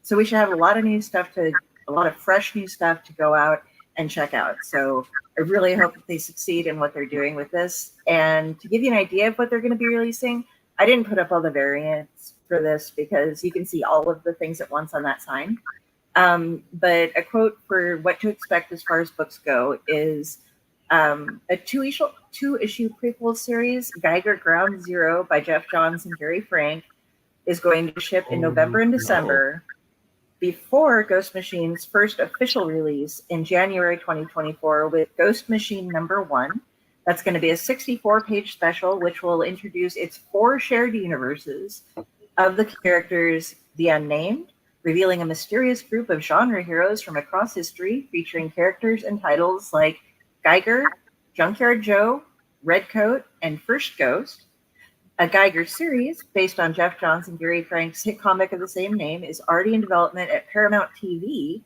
so we should have a lot of fresh new stuff to go out and check out. So I really hope that they succeed in what they're doing with this. And to give you an idea of what they're going to be releasing, I didn't put up all the variants for this because you can see all of the things at once on that sign. But a quote for what to expect as far as books go is a two-issue prequel series, Geiger Ground Zero by Jeff Johns and Gary Frank, is going to ship in November and December before Ghost Machine's first official release in January 2024 with Ghost Machine #1. That's going to be a 64-page special, which will introduce its 4 shared universes of the characters The Unnamed, revealing a mysterious group of genre heroes from across history, featuring characters and titles like Geiger, Junkyard Joe, Redcoat, and First Ghost. A Geiger series, based on Jeff Johns and Gary Frank's hit comic of the same name, is already in development at Paramount TV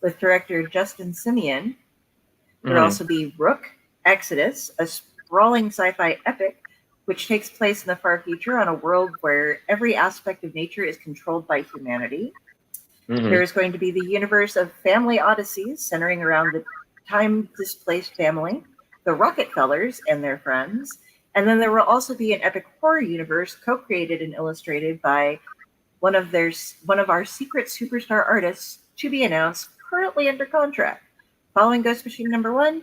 with director Justin Simeon. There'll also be Rook, Exodus, a sprawling sci-fi epic which takes place in the far future on a world where every aspect of nature is controlled by humanity. There's going to be the universe of Family Odysseys, centering around the time-displaced family, the Rockefellers and their friends. And then there will also be an epic horror universe co-created and illustrated by one of our secret superstar artists, to be announced, currently under contract. Following Ghost Machine #1,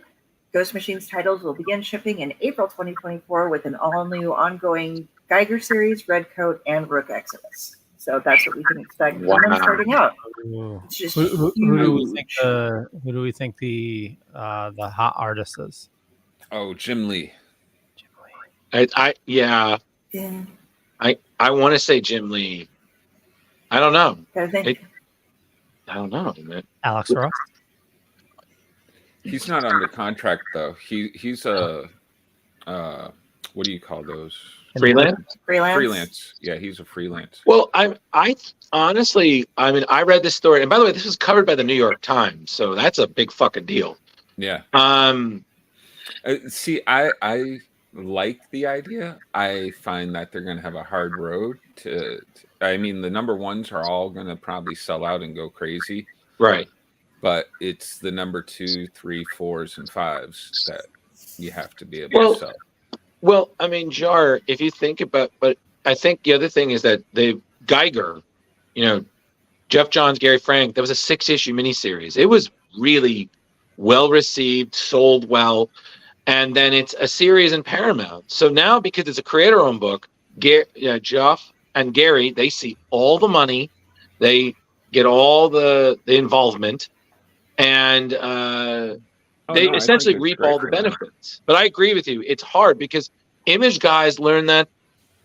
Ghost Machines titles will begin shipping in April 2024 with an all-new ongoing Geiger series, Redcoat, and Rook Exodus. So that's what we can expect from them starting out. It's just
who do we think the hot artist is?
Oh, Jim Lee.
I want to say Jim Lee. I don't know. I don't know, man.
Alex Ross.
He's not under contract though. He's a what do you call those? Freelance. Yeah, he's a freelance.
Well, I honestly, I read this story, and by the way, this was covered by the New York Times, so that's a big fucking deal.
Yeah. See, I like the idea. I find that they're going to have a hard road to. I mean, the number ones are all going to probably sell out and go crazy,
right?
But it's the number 2, 3, 4s, and 5s that you have to be able to sell.
Well, I mean, Jar, if you think about, but I think the other thing is that the Geiger, Jeff Johns, Gary Frank, that was a 6-issue miniseries. It was really well received, sold well, and then it's a series in Paramount. So now, because it's a creator-owned book, Jeff and Gary, they see all the money, they get all the involvement, and they essentially reap all the benefits. But I agree with you. It's hard because Image guys learned that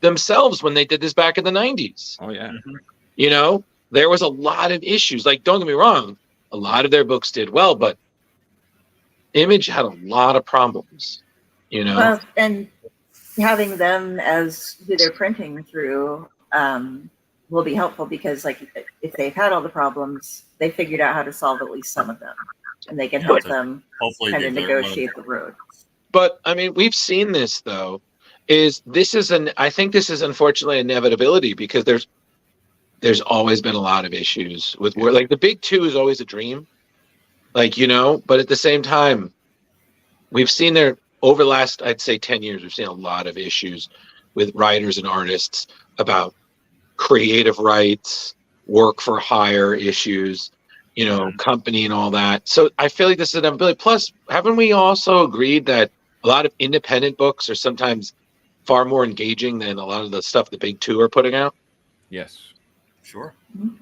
themselves when they did this back in the 90s.
Oh, yeah.
There was a lot of issues. Like, don't get me wrong, a lot of their books did well, but Image had a lot of problems,
Well, and having them as who they're printing through will be helpful because, like, if they've had all the problems, they figured out how to solve at least some of them. And they can help them kind of negotiate the road.
But I mean, we've seen this though. I think this is unfortunately inevitability because there's always been a lot of issues with like the big two is always a dream, but at the same time, we've seen over the last, I'd say 10 years, we've seen a lot of issues with writers and artists about creative rights, work for hire issues. Company and all that. So I feel like this is inevitability. Plus, haven't we also agreed that a lot of independent books are sometimes far more engaging than a lot of the stuff the big two are putting out?
Yes.
Sure.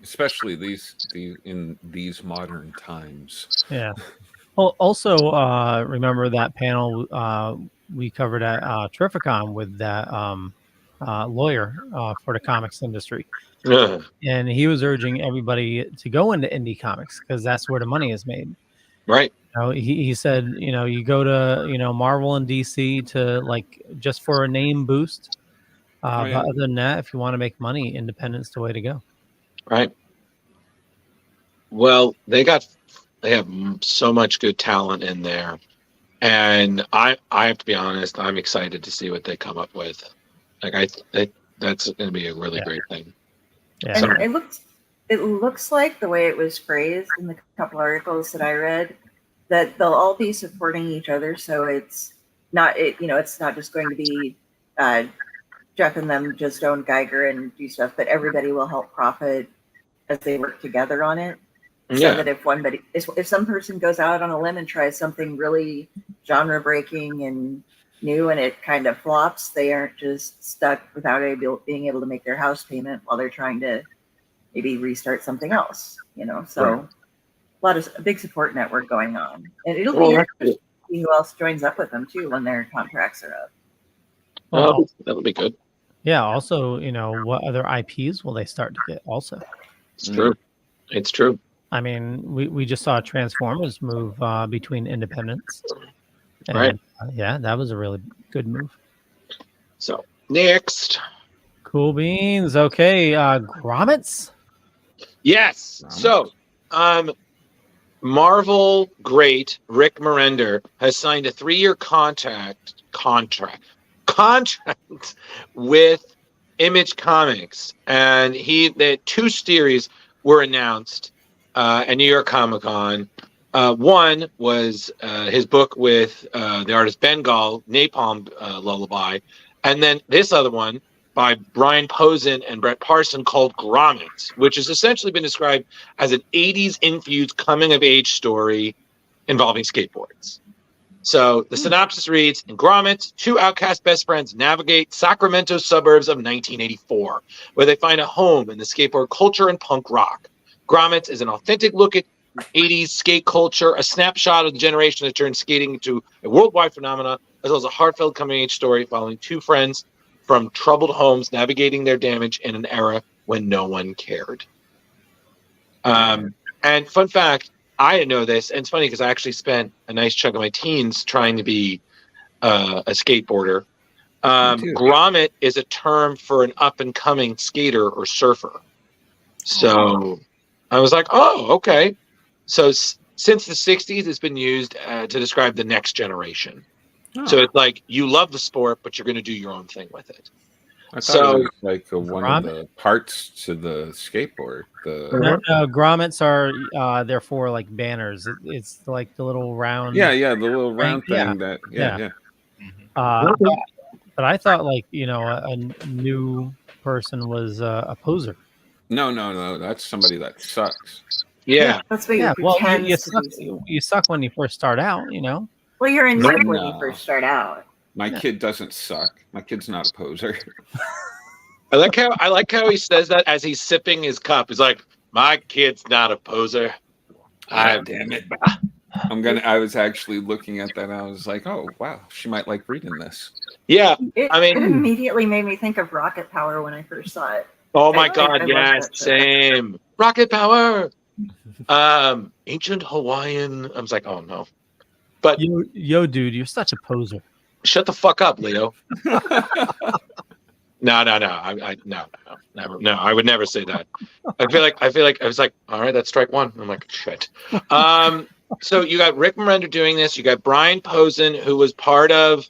Especially in these modern times.
Yeah. Well, also remember that panel we covered at Terrificon with that lawyer for the comics industry.
Yeah.
And he was urging everybody to go into indie comics because that's where the money is made.
Right.
He said, you go to, Marvel and DC to like just for a name boost. But other than that, if you want to make money, independent's the way to go.
Right. Well, they have so much good talent in there. And I have to be honest, I'm excited to see what they come up with. Like that's going to be a really great thing.
Yeah.
And it looks like the way it was phrased in the couple articles that I read that they'll all be supporting each other. So it's not just going to be Jeff and them just own Geiger and do stuff, but everybody will help profit as they work together on it. So that if some person goes out on a limb and tries something really genre breaking and new and it kind of flops, they aren't just stuck without being able to make their house payment while they're trying to maybe restart something else, so a big support network going on, and it'll be interesting to see who else joins up with them too when their contracts are up.
Well, that'll be good.
Yeah. Also, what other IPs will they start to get also?
It's true.
I mean, we just saw Transformers move between independents. And,
right.
That was a really good move.
So next.
Cool beans. Okay. Grommets?
Yes. So Marvel great Rick Morender has signed a 3-year contract with Image Comics. And the 2 series were announced at New York Comic Con. One was his book with the artist Bengal, Napalm Lullaby. And then this other one by Brian Posen and Brett Parson called Grommets, which has essentially been described as an 80s infused coming of age story involving skateboards. So the synopsis reads, in Gromit, two outcast best friends navigate Sacramento suburbs of 1984, where they find a home in the skateboard culture and punk rock. Gromit is an authentic look at 80s skate culture, a snapshot of the generation that turned skating into a worldwide phenomenon, as well as a heartfelt coming-of-age story following two friends from troubled homes navigating their damage in an era when no one cared. And fun fact, I didn't know this, and it's funny because I actually spent a nice chunk of my teens trying to be a skateboarder. Grommet is a term for an up-and-coming skater or surfer. So I was like, oh, okay. So since the 60s, it's been used to describe the next generation. So it's like you love the sport, but you're going to do your own thing with it.
I thought it was like one of the parts to the skateboard.
Grommets are therefore like banners. It's like the little round.
Yeah, the little round thing.
But I thought like a new person was a poser.
No. That's somebody that sucks.
Yeah,
that's what
you suck when you first start out.
Well, you're in shape when you first start out.
My kid doesn't suck. My kid's not a poser.
I like how he says that as he's sipping his cup. He's like, my kid's not a poser.
Damn it. I was actually looking at that and I was like, oh wow, she might like reading this.
Yeah.
It immediately made me think of Rocket Power when I first saw it.
Oh my God, yes, same. Rocket Power. Ancient Hawaiian. I was like, oh no. But
yo, dude, you're such a poser.
Shut the fuck up, Leo. No. I would never say that. I feel like I was like, all right, that's strike one. I'm like, shit. So you got Rick Remender doing this. You got Brian Posen, who was part of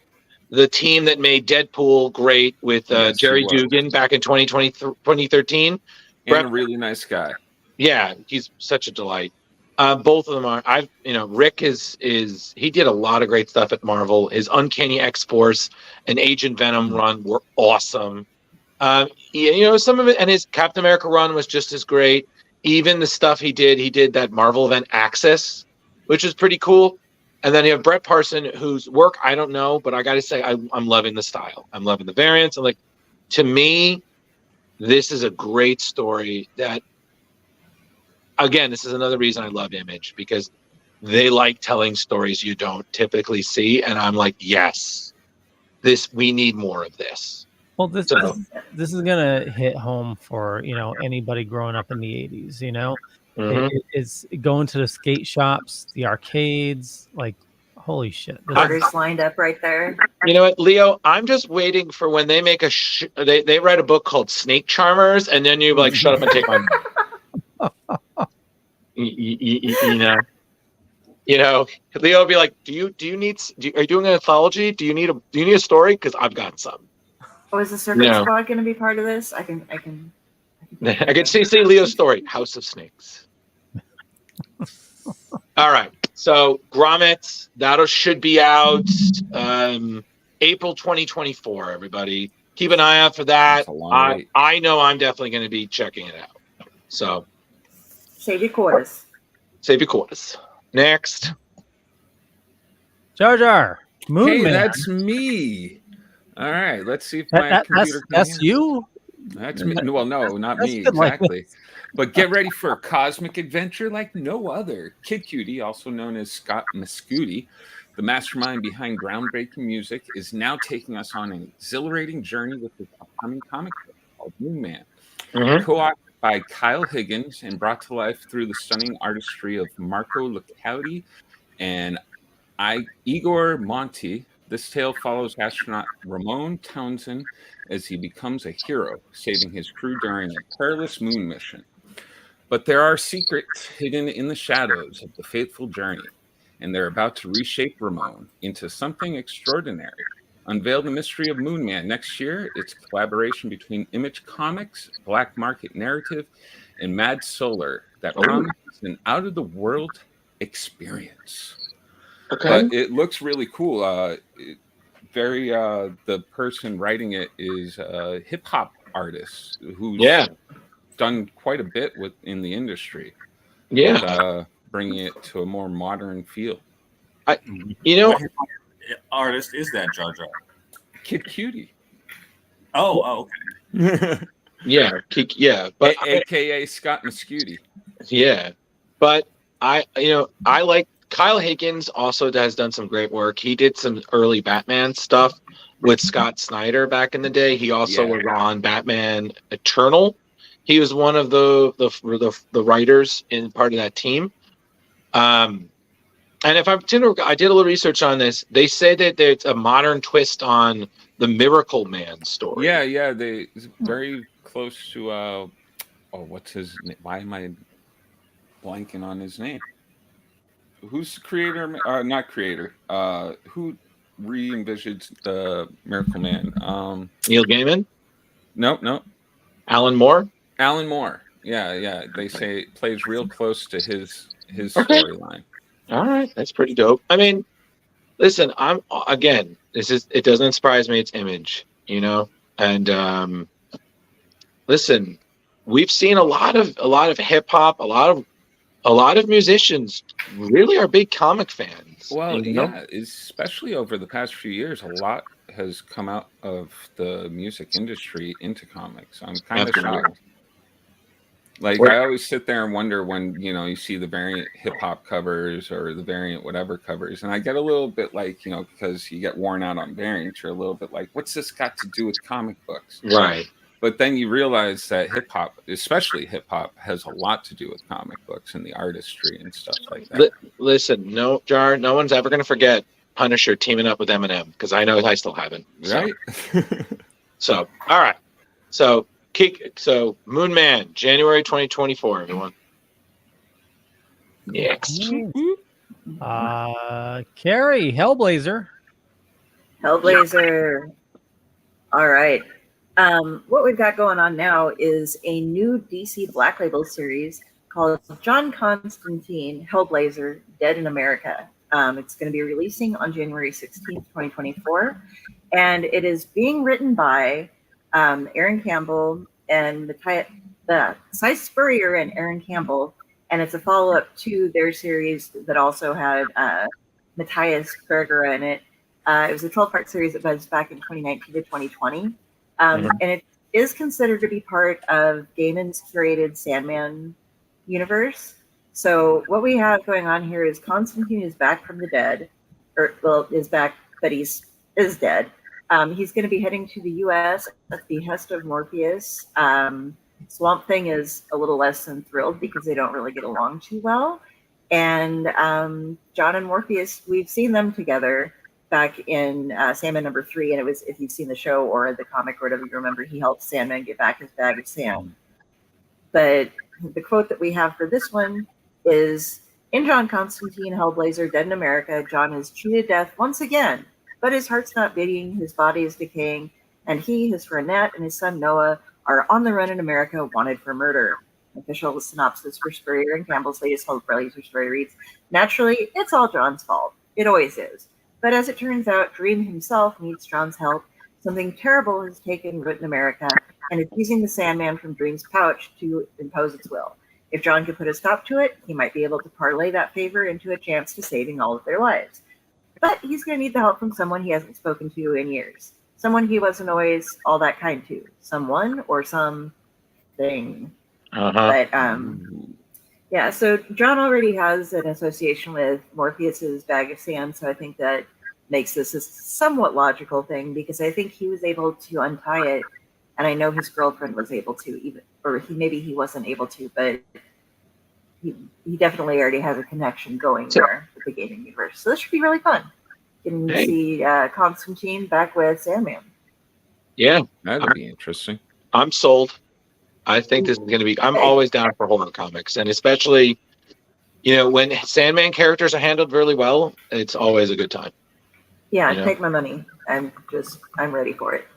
the team that made Deadpool great with Jerry Dugan back in 2013.
And a really nice guy.
Yeah, he's such a delight. Both of them are. Rick is he did a lot of great stuff at Marvel. His Uncanny X-Force and Agent Venom run were awesome. Some of it, and his Captain America run was just as great. Even the stuff he did that Marvel event Access, which was pretty cool. And then you have Brett Parson, whose work I don't know, but I got to say I'm loving the style. I'm loving the variants. I'm like, to me, this is a great story that. Again, this is another reason I love Image, because they like telling stories you don't typically see, and I'm like, yes, we need more of this.
Well, this is gonna hit home for anybody growing up in the '80s. It's going to the skate shops, the arcades, like holy shit.
Others lined up right there.
You know what, Leo? I'm just waiting for when they make they write a book called Snake Charmers, and then you like shut up and take my money. Leo will be like, are you doing an anthology? Do you need a story? Because I've got some.
Oh, is the Circuit Squad going to be part of this? I can
see Leo's story, House of Snakes. All right, so Grommet, that should be out April 2024. Everybody, keep an eye out for that. I know I'm definitely going to be checking it out. So.
Save your quarters.
Next.
Jar Jar. Moon Man.
That's me. All right. Let's see if my computer can.
That's you?
That's me. Well, no, not me. Exactly. But get ready for a cosmic adventure like no other. Kid Cutie, also known as Scott Mescudi, the mastermind behind groundbreaking music, is now taking us on an exhilarating journey with his upcoming comic book called Moon Man. Co-authored by Kyle Higgins and brought to life through the stunning artistry of Marco Licauti and Igor Monti. This tale follows astronaut Ramon Townsend as he becomes a hero, saving his crew during a perilous moon mission. But there are secrets hidden in the shadows of the fateful journey, and they're about to reshape Ramon into something extraordinary. Unveil the mystery of Moon Man next year. It's a collaboration between Image Comics, Black Market Narrative, and Mad Solar that promises an out-of-the-world experience.
Okay.
But it looks really cool. The person writing it is a hip-hop artist who's done quite a bit in the industry.
Yeah.
Bringing it to a more modern feel.
What
artist is that, Jar Jar?
Kid Cutie.
Oh, okay.
Yeah, but
AKA Scott Mescudi.
Yeah, but I like Kyle Higgins. Also has done some great work. He did some early Batman stuff with Scott Snyder back in the day. He also was on Batman Eternal. He was one of the writers in part of that team. And if I did a little research on this, they say that it's a modern twist on the Miracle Man story.
Yeah, they very close to what's his name? Why am I blanking on his name? Who's the creator? Not creator. Who re-envisioned the Miracle Man?
Neil Gaiman?
Nope.
Alan Moore?
Alan Moore. Yeah. They say it plays real close to his storyline.
All right, that's pretty dope. I mean, listen, it doesn't surprise me. It's Image, and listen, we've seen a lot of hip hop, a lot of musicians really are big comic fans.
Well, especially over the past few years, a lot has come out of the music industry into comics. I'm kind of shocked. Like, I always sit there and wonder when, you see the variant hip hop covers or the variant whatever covers. And I get a little bit like, because you get worn out on variants, you're a little bit like, what's this got to do with comic books?
Right.
But then you realize that hip hop, especially hip hop, has a lot to do with comic books and the artistry and stuff like that.
Listen, no one's ever going to forget Punisher teaming up with Eminem, because I know I still haven't.
Right.
So, all right. So Moon Man, January 2024, everyone. Next.
Carrie, Hellblazer.
All right. What we've got going on now is a new DC Black Label series called John Constantine, Hellblazer, Dead in America. It's going to be releasing on January 16th, 2024. And it is being written by Aaron Campbell and Cy Spurrier and Aaron Campbell. And it's a follow-up to their series that also had Matthias Berger in it. It was a 12-part series that was back in 2019 to 2020. And it is considered to be part of Gaiman's curated Sandman universe. So what we have going on here is Constantine is back from the dead, is back, but is dead. He's going to be heading to the U.S. at the behest of Morpheus. Swamp Thing is a little less than thrilled because they don't really get along too well. And John and Morpheus, we've seen them together back in Sandman #3, and it was, if you've seen the show or the comic or whatever, you remember he helped Sandman get back his bag of sand. But the quote that we have for this one is, in John Constantine, Hellblazer, Dead in America, John is cheated death once again, but his heart's not beating, his body is decaying, and he, his friend Nat, and his son Noah are on the run in America, wanted for murder. Official synopsis for Spurrier and Campbell's latest Hellblazer story reads, naturally, it's all John's fault. It always is. But as it turns out, Dream himself needs John's help. Something terrible has taken root in America, and it's using the Sandman from Dream's pouch to impose its will. If John could put a stop to it, he might be able to parlay that favor into a chance to saving all of their lives. But he's going to need the help from someone he hasn't spoken to in years. Someone he wasn't always all that kind to. Someone or something. But, yeah, so John already has an association with Morpheus's bag of sand, so I think that makes this a somewhat logical thing, because I think he was able to untie it, and I know his girlfriend was able to, even, or maybe he wasn't able to, but he definitely already has a connection going there with the gaming universe. So this should be really fun. Getting to see Constantine back with Sandman.
Yeah, that'd be interesting.
I'm sold. I think this is going to be. I'm always down for horror comics, and especially, when Sandman characters are handled really well, it's always a good time.
Yeah, take my money. I'm ready for it.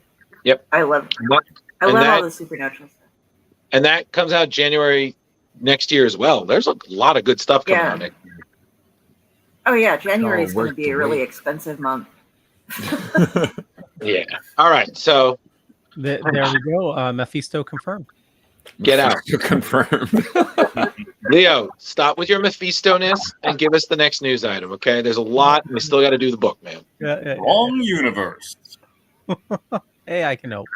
Yep,
I love all the supernatural stuff.
And that comes out January next year as well. There's a lot of good stuff coming out next year.
Oh yeah, January is going to be a really expensive month.
Yeah. All right. So
there we go. Mephisto confirmed.
Get out.
Confirmed.
Leo, stop with your Mephisto-ness and give us the next news item, okay? There's a lot. We still got to do the book, man.
Wrong universe.
Hey, I can help.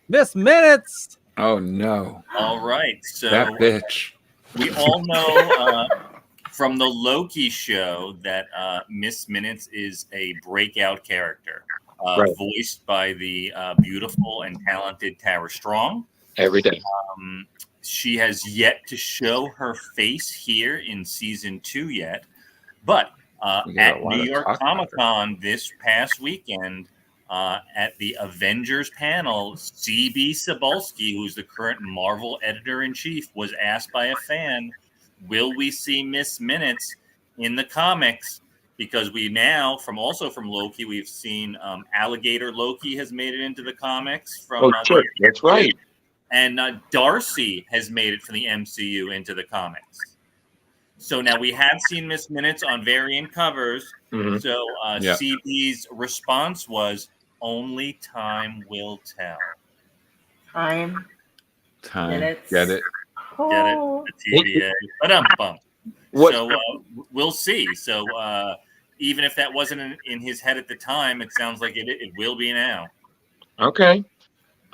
Miss Minutes.
Oh no!
All right, so
that bitch.
We all know from the Loki show that Miss Minutes is a breakout character, voiced by the beautiful and talented Tara Strong.
Every day.
She has yet to show her face here in season 2 yet, but at New York Comic Con this past weekend, at the Avengers panel, C.B. Cebulski, who's the current Marvel editor-in-chief, was asked by a fan, will we see Miss Minutes in the comics? Because we now, from Loki, we've seen Alligator Loki has made it into the comics.
Sure. That's right.
And Darcy has made it from the MCU into the comics. So now we have seen Miss Minutes on variant covers.
Mm-hmm.
So CB's response was, only time will tell.
Time. Minutes.
Get it?
Get it? The TVA. So we'll see. So even if that wasn't in his head at the time, it sounds like it will be now.
Okay.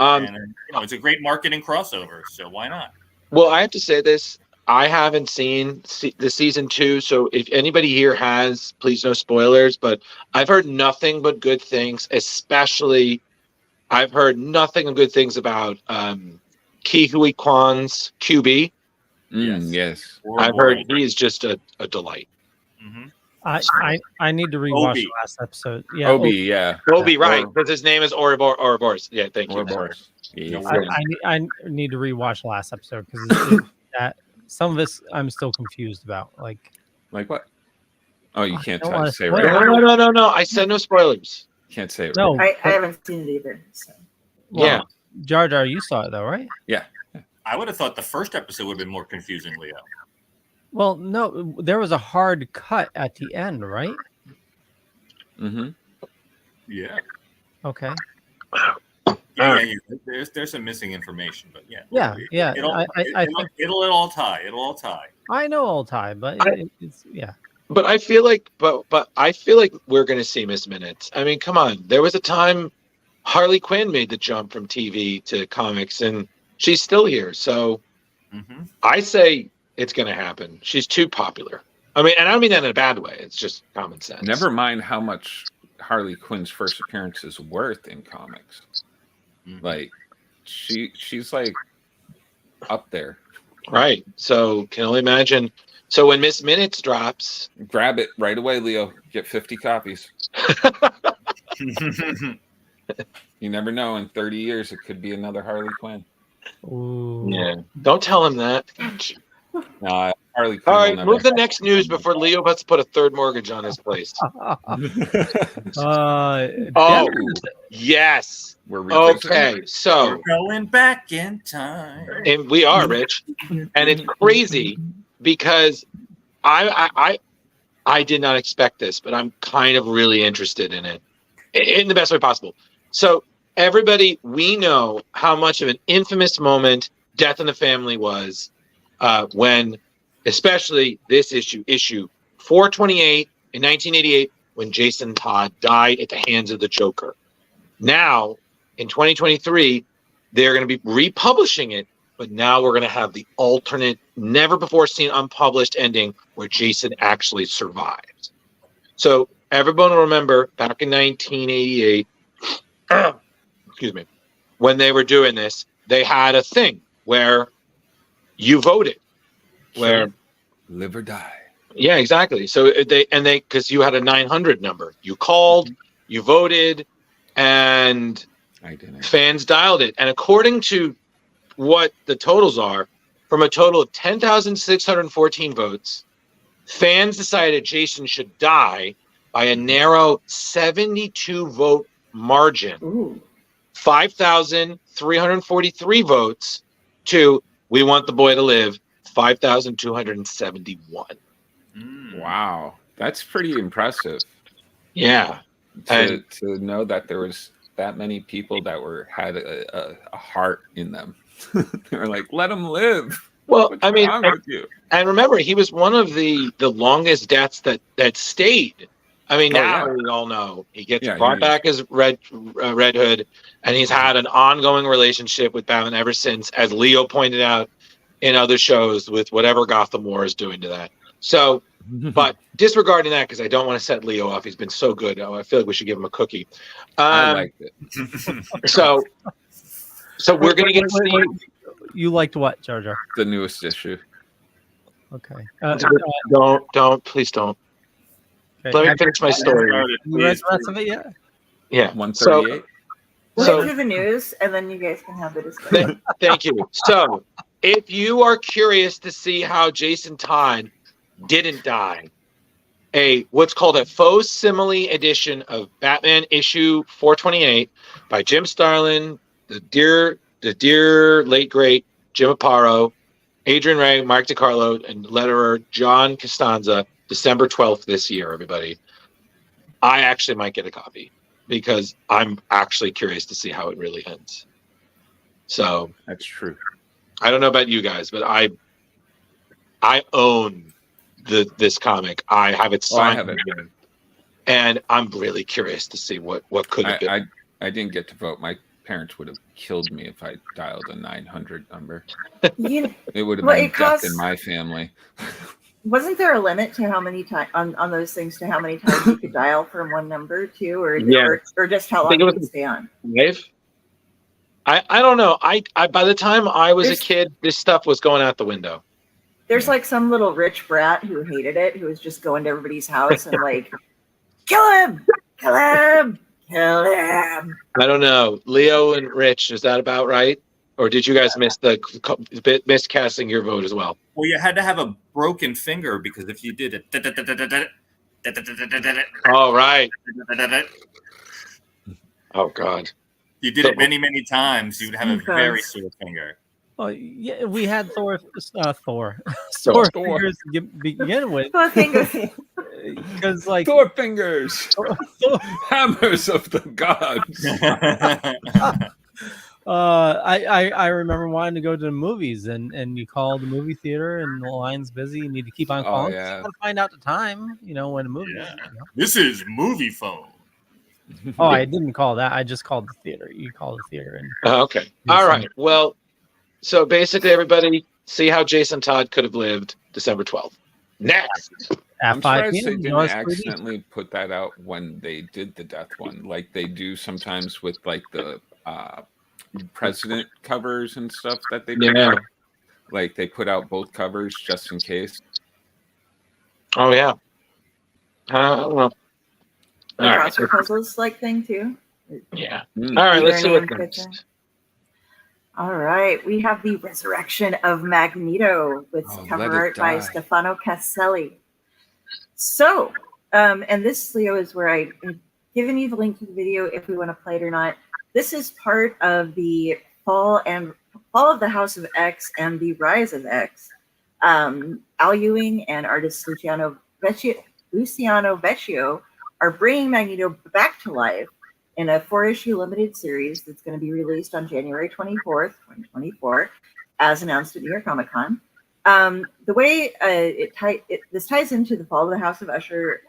And it's a great marketing crossover, so why not?
Well, I have to say this. I haven't seen the season 2, so if anybody here has, please no spoilers, but I've heard nothing but good things, especially I've heard nothing but good things about Ke Huy Quan's QB.
Yes.
I've heard he is just a delight.
Mm-hmm.
I need to rewatch the last episode. Yeah,
Obi, right? Because his name is Ouroboros. Yeah, thank you.
Ouroboros.
I need to rewatch the last episode because that some of this I'm still confused about. Like
what? Oh, you can't say
right.
Right.
No. I said no spoilers.
Can't say it.
No,
I haven't seen it either. So.
Yeah,
Jar Jar, you saw it though, right?
Yeah.
I would have thought the first episode would have been more confusing, Leo.
Well, no, there was a hard cut at the end, right?
Mm-hmm.
Yeah.
Okay.
Yeah. There's some missing information, but yeah.
Yeah.
It'll all tie. It'll all tie.
I know all time, but it's yeah.
But I feel like, but I feel like we're going to see Miss Minutes. I mean, come on. There was a time Harley Quinn made the jump from TV to comics, and she's still here. So I say it's going to happen. She's too popular. I mean, and I don't mean that in a bad way. It's just common sense.
Never mind how much Harley Quinn's first appearance is worth in comics. Like she's like up there.
Right. So can only imagine. So when Miss Minutes drops,
grab it right away, Leo. Get 50 copies. You never know. In 30 years, it could be another Harley Quinn.
Ooh.
Yeah. Don't tell him that.
No, Harley Quinn.
All right, move the next news before Leo has to put a third mortgage on his place. Yes.
We're
okay. So
we're going back in time,
and we are, Rich, and it's crazy because I did not expect this, but I'm kind of really interested in it in the best way possible. So everybody, we know how much of an infamous moment Death in the Family was. When, especially this issue 428 in 1988, when Jason Todd died at the hands of the Joker. Now, in 2023, they're going to be republishing it, but now we're going to have the alternate, never before seen unpublished ending where Jason actually survives. So everyone will remember back in 1988, excuse me, when they were doing this, they had a thing where you voted, where
live or die.
Yeah, exactly. So they because you had a 900 number, you called, you voted, and
I didn't.
Fans dialed it. And according to what the totals are, from a total of 10,614 votes, fans decided Jason should die by a narrow 72 vote margin. 5,343 votes to we want the boy to live, 5,271.
Wow. That's pretty impressive.
Yeah.
To know that there was that many people that had a heart in them. They were like, let them live.
Well,
What's
I mean,
wrong with you?
and remember, he was one of the longest deaths that stayed. I mean,
Oh,
now
yeah.
we all know he gets
Yeah,
brought back as Red Hood, and he's had an ongoing relationship with Batman ever since, as Leo pointed out in other shows, with whatever Gotham War is doing to that. So, but disregarding that, because I don't want to set Leo off. He's been so good. I feel like we should give him a cookie.
I liked it.
So we're gonna get to see.
Wait. You liked what, Jar Jar?
The newest issue.
Okay.
Please don't.
Okay.
Let me finish my story.
You read the rest of it yet?
Yeah.
138.
We'll
So-
get to the news, and then you guys can have the discussion.
Thank you. So, if you are curious to see how Jason Todd didn't die, what's called a faux simile edition of Batman issue 428 by Jim Starlin, the dear late great Jim Aparo, Adrian Ray, Mark DiCarlo, and letterer John Costanza, December 12th this year, everybody. I actually might get a copy because I'm actually curious to see how it really ends. So
that's true.
I don't know about you guys, but I own this comic. I have it signed,
I have it.
and I'm really curious to see what could have been.
I didn't get to vote. My parents would have killed me if I dialed a 900 number. It would have been death in my family.
Wasn't there a limit to how many times on those things, to how many times you could dial from one number to, or just how long you could stay on?
I don't know. I by the time I was a kid, this stuff was going out the window.
There's like some little rich brat who hated it, who was just going to everybody's house and like, kill him, kill him, kill him.
I don't know. Leo and Rich, is that about right? Or did you guys miss casting your vote as well?
Well, you had to have a broken finger because if you did it.
Oh, right. Oh, God.
You did it many, many times, you'd have a very sore finger.
Well, yeah, we had Thor
Thor
fingers to begin with.
Thor fingers.
Because like
Thor fingers, hammers of the gods.
I remember wanting to go to the movies, and you call the movie theater, and the line's busy. You need to keep on calling to find out the time. When a movie.
Yeah. This is movie phone.
Oh, I didn't call that. I just called the theater. You call the theater, and
okay. All right. Well, so basically, everybody see how Jason Todd could have lived December 12th. Next.
I'm surprised they didn't accidentally put that out when they did the death one, like they do sometimes with like the president covers and stuff that they put out. Like they put out both covers just in case.
Oh yeah. Well.
The crossword puzzles like thing too.
Yeah. All right. Let's see what next.
All right, we have the resurrection of Magneto with cover art by Stefano Caselli. So, and this, Leo, is where I've given you the link to the video if we want to play it or not. This is part of the Fall of the House of X and the Rise of X. Al Ewing and artist Luciano Vecchio are bringing Magneto back to life in a 4-issue limited series that's going to be released on January 24th, 2024, as announced at New York Comic Con. The way this ties into the Fall of the House of Usher.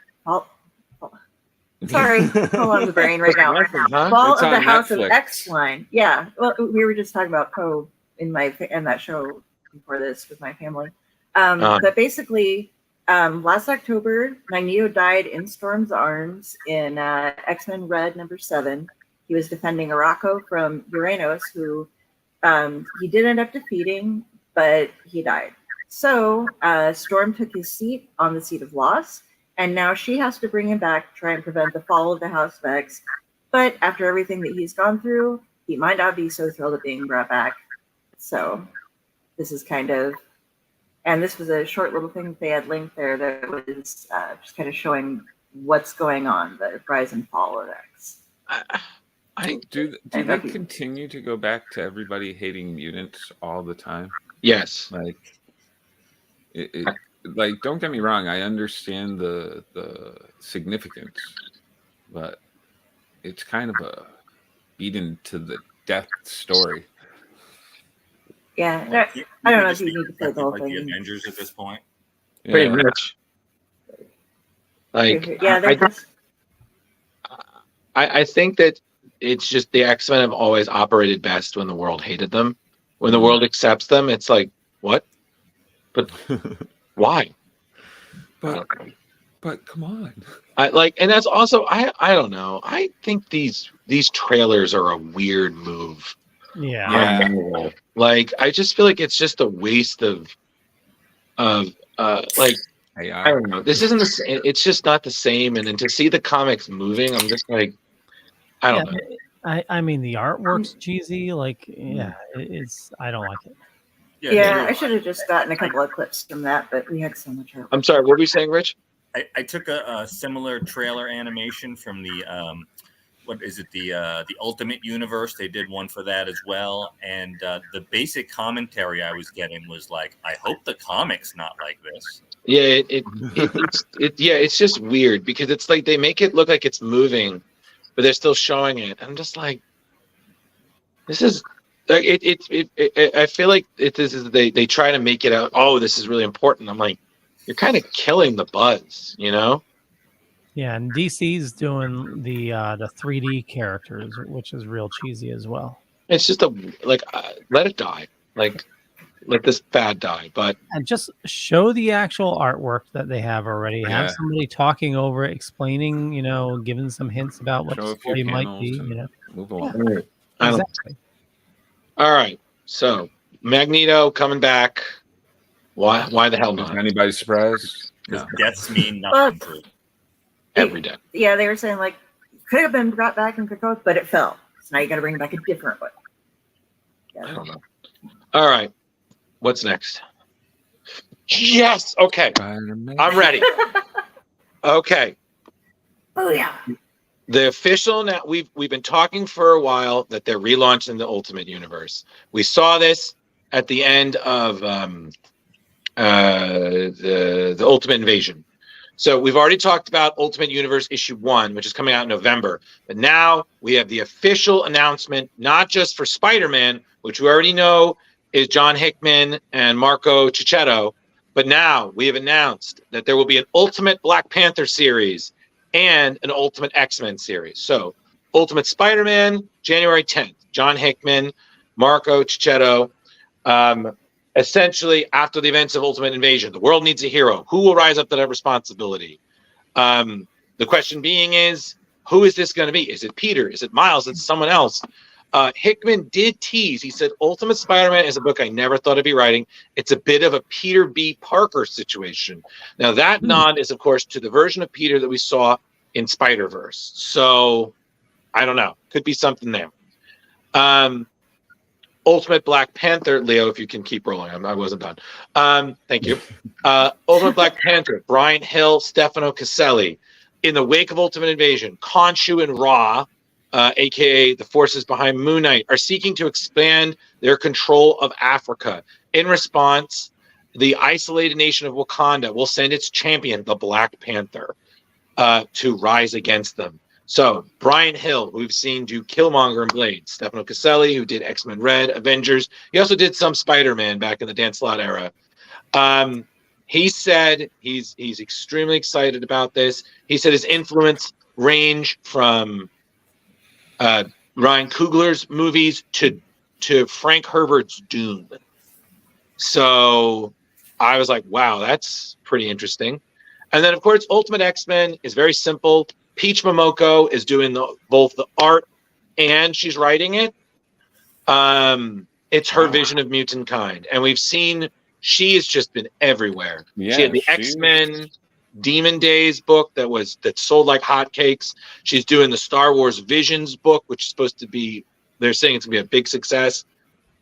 Sorry, hold on the brain right now. Fall of the House of X line. Yeah, well, we were just talking about Poe in that show before this with my family. But basically, last October, Magneto died in Storm's arms in X-Men Red #7. He was defending Arakko from Uranos, who he did end up defeating, but he died. So Storm took his seat on the seat of loss, and now she has to bring him back to try and prevent the fall of the House of X. But after everything that he's gone through, he might not be so thrilled at being brought back. So this is kind of... And this was a short little thing that they had linked there that was just kind of showing what's going on, the rise and fall of X.
Do they continue to go back to everybody hating mutants all the time?
Yes.
Like, don't get me wrong, I understand the significance, but it's kind of beaten to the death story.
Yeah,
You
I don't
could
know
just
if you
be
need to play the whole
like the
thing.
Avengers at this point.
Pretty much. Like,
Yeah, they're just.
I think that it's just the X-Men have always operated best when the world hated them. When the world accepts them, it's like, what? But why?
But come on.
And that's also I don't know. I think these trailers are a weird move.
Yeah.
Like, I just feel like it's just a waste of like,
AI.
I don't know. This isn't the same. It's just not the same. And then to see the comics moving, I'm just like, I don't know.
I mean, the artwork's cheesy. Like, yeah, it's. I don't like it.
Yeah, I should have just gotten a couple of clips from that, but we had so much.
I'm sorry. What were you saying, Rich?
I took a similar trailer animation from the what is it, the Ultimate Universe. They did one for that as well, and the basic commentary I was getting was like, I hope the comic's not like this.
Yeah, it's just weird because it's like they make it look like it's moving, but they're still showing it. I'm just like, this is like I feel like they try to make it out. Oh, this is really important. I'm like, you're kind of killing the buzz, you know?
Yeah, and DC's doing the 3D characters, which is real cheesy as well.
It's just let it die. Like, let this fad die. But
and just show the actual artwork that they have already.
Yeah.
Have somebody talking over it, explaining, giving some hints about what the story might be.
Move along.
Yeah.
Exactly.
All right. So Magneto coming back. Why the hell not?
Is anybody surprised?
Because deaths mean nothing to
every day.
Yeah, they were saying like could have been brought back in Krakoa, but it fell. So now you got to bring back a different one. Yeah.
I don't know. All right. What's next? Yes. Okay. I'm ready. Okay.
Oh yeah.
The official now we've been talking for a while that they're relaunching the Ultimate Universe. We saw this at the end of the Ultimate Invasion. So we've already talked about Ultimate Universe issue 1, which is coming out in November. But now we have the official announcement, not just for Spider-Man, which we already know is John Hickman and Marco Cicchetto, but now we have announced that there will be an Ultimate Black Panther series and an Ultimate X-Men series. So Ultimate Spider-Man, January 10th, John Hickman, Marco Cicchetto. Essentially, after the events of Ultimate Invasion, the world needs a hero. Who will rise up to that responsibility? The question being is, who is this going to be? Is it Peter? Is it Miles? Is it someone else? Hickman did tease. He said, Ultimate Spider-Man is a book I never thought I'd be writing. It's a bit of a Peter B. Parker situation. Now, that nod is, of course, to the version of Peter that we saw in Spider-Verse. So, I don't know. Could be something there. Ultimate Black Panther, Leo, if you can keep rolling. I wasn't done. Thank you. Ultimate Black Panther, Brian Hill, Stefano Caselli. In the wake of Ultimate Invasion, Khonshu and Ra, a.k.a. the forces behind Moon Knight, are seeking to expand their control of Africa. In response, the isolated nation of Wakanda will send its champion, the Black Panther, to rise against them. So, Brian Hill, who we've seen do Killmonger and Blade. Stefano Caselli, who did X-Men Red, Avengers. He also did some Spider-Man back in the Dan Slott era. He said he's extremely excited about this. He said his influence range from Ryan Coogler's movies to Frank Herbert's Dune. So I was like, wow, that's pretty interesting. And then, of course, Ultimate X-Men is very simple. Peach Momoko is doing both the art and she's writing it. It's her vision of mutant kind. And we've seen she has just been everywhere.
Yeah,
she had the X-Men Demon Days book that sold like hotcakes. She's doing the Star Wars Visions book, which is supposed to be, they're saying it's gonna be a big success.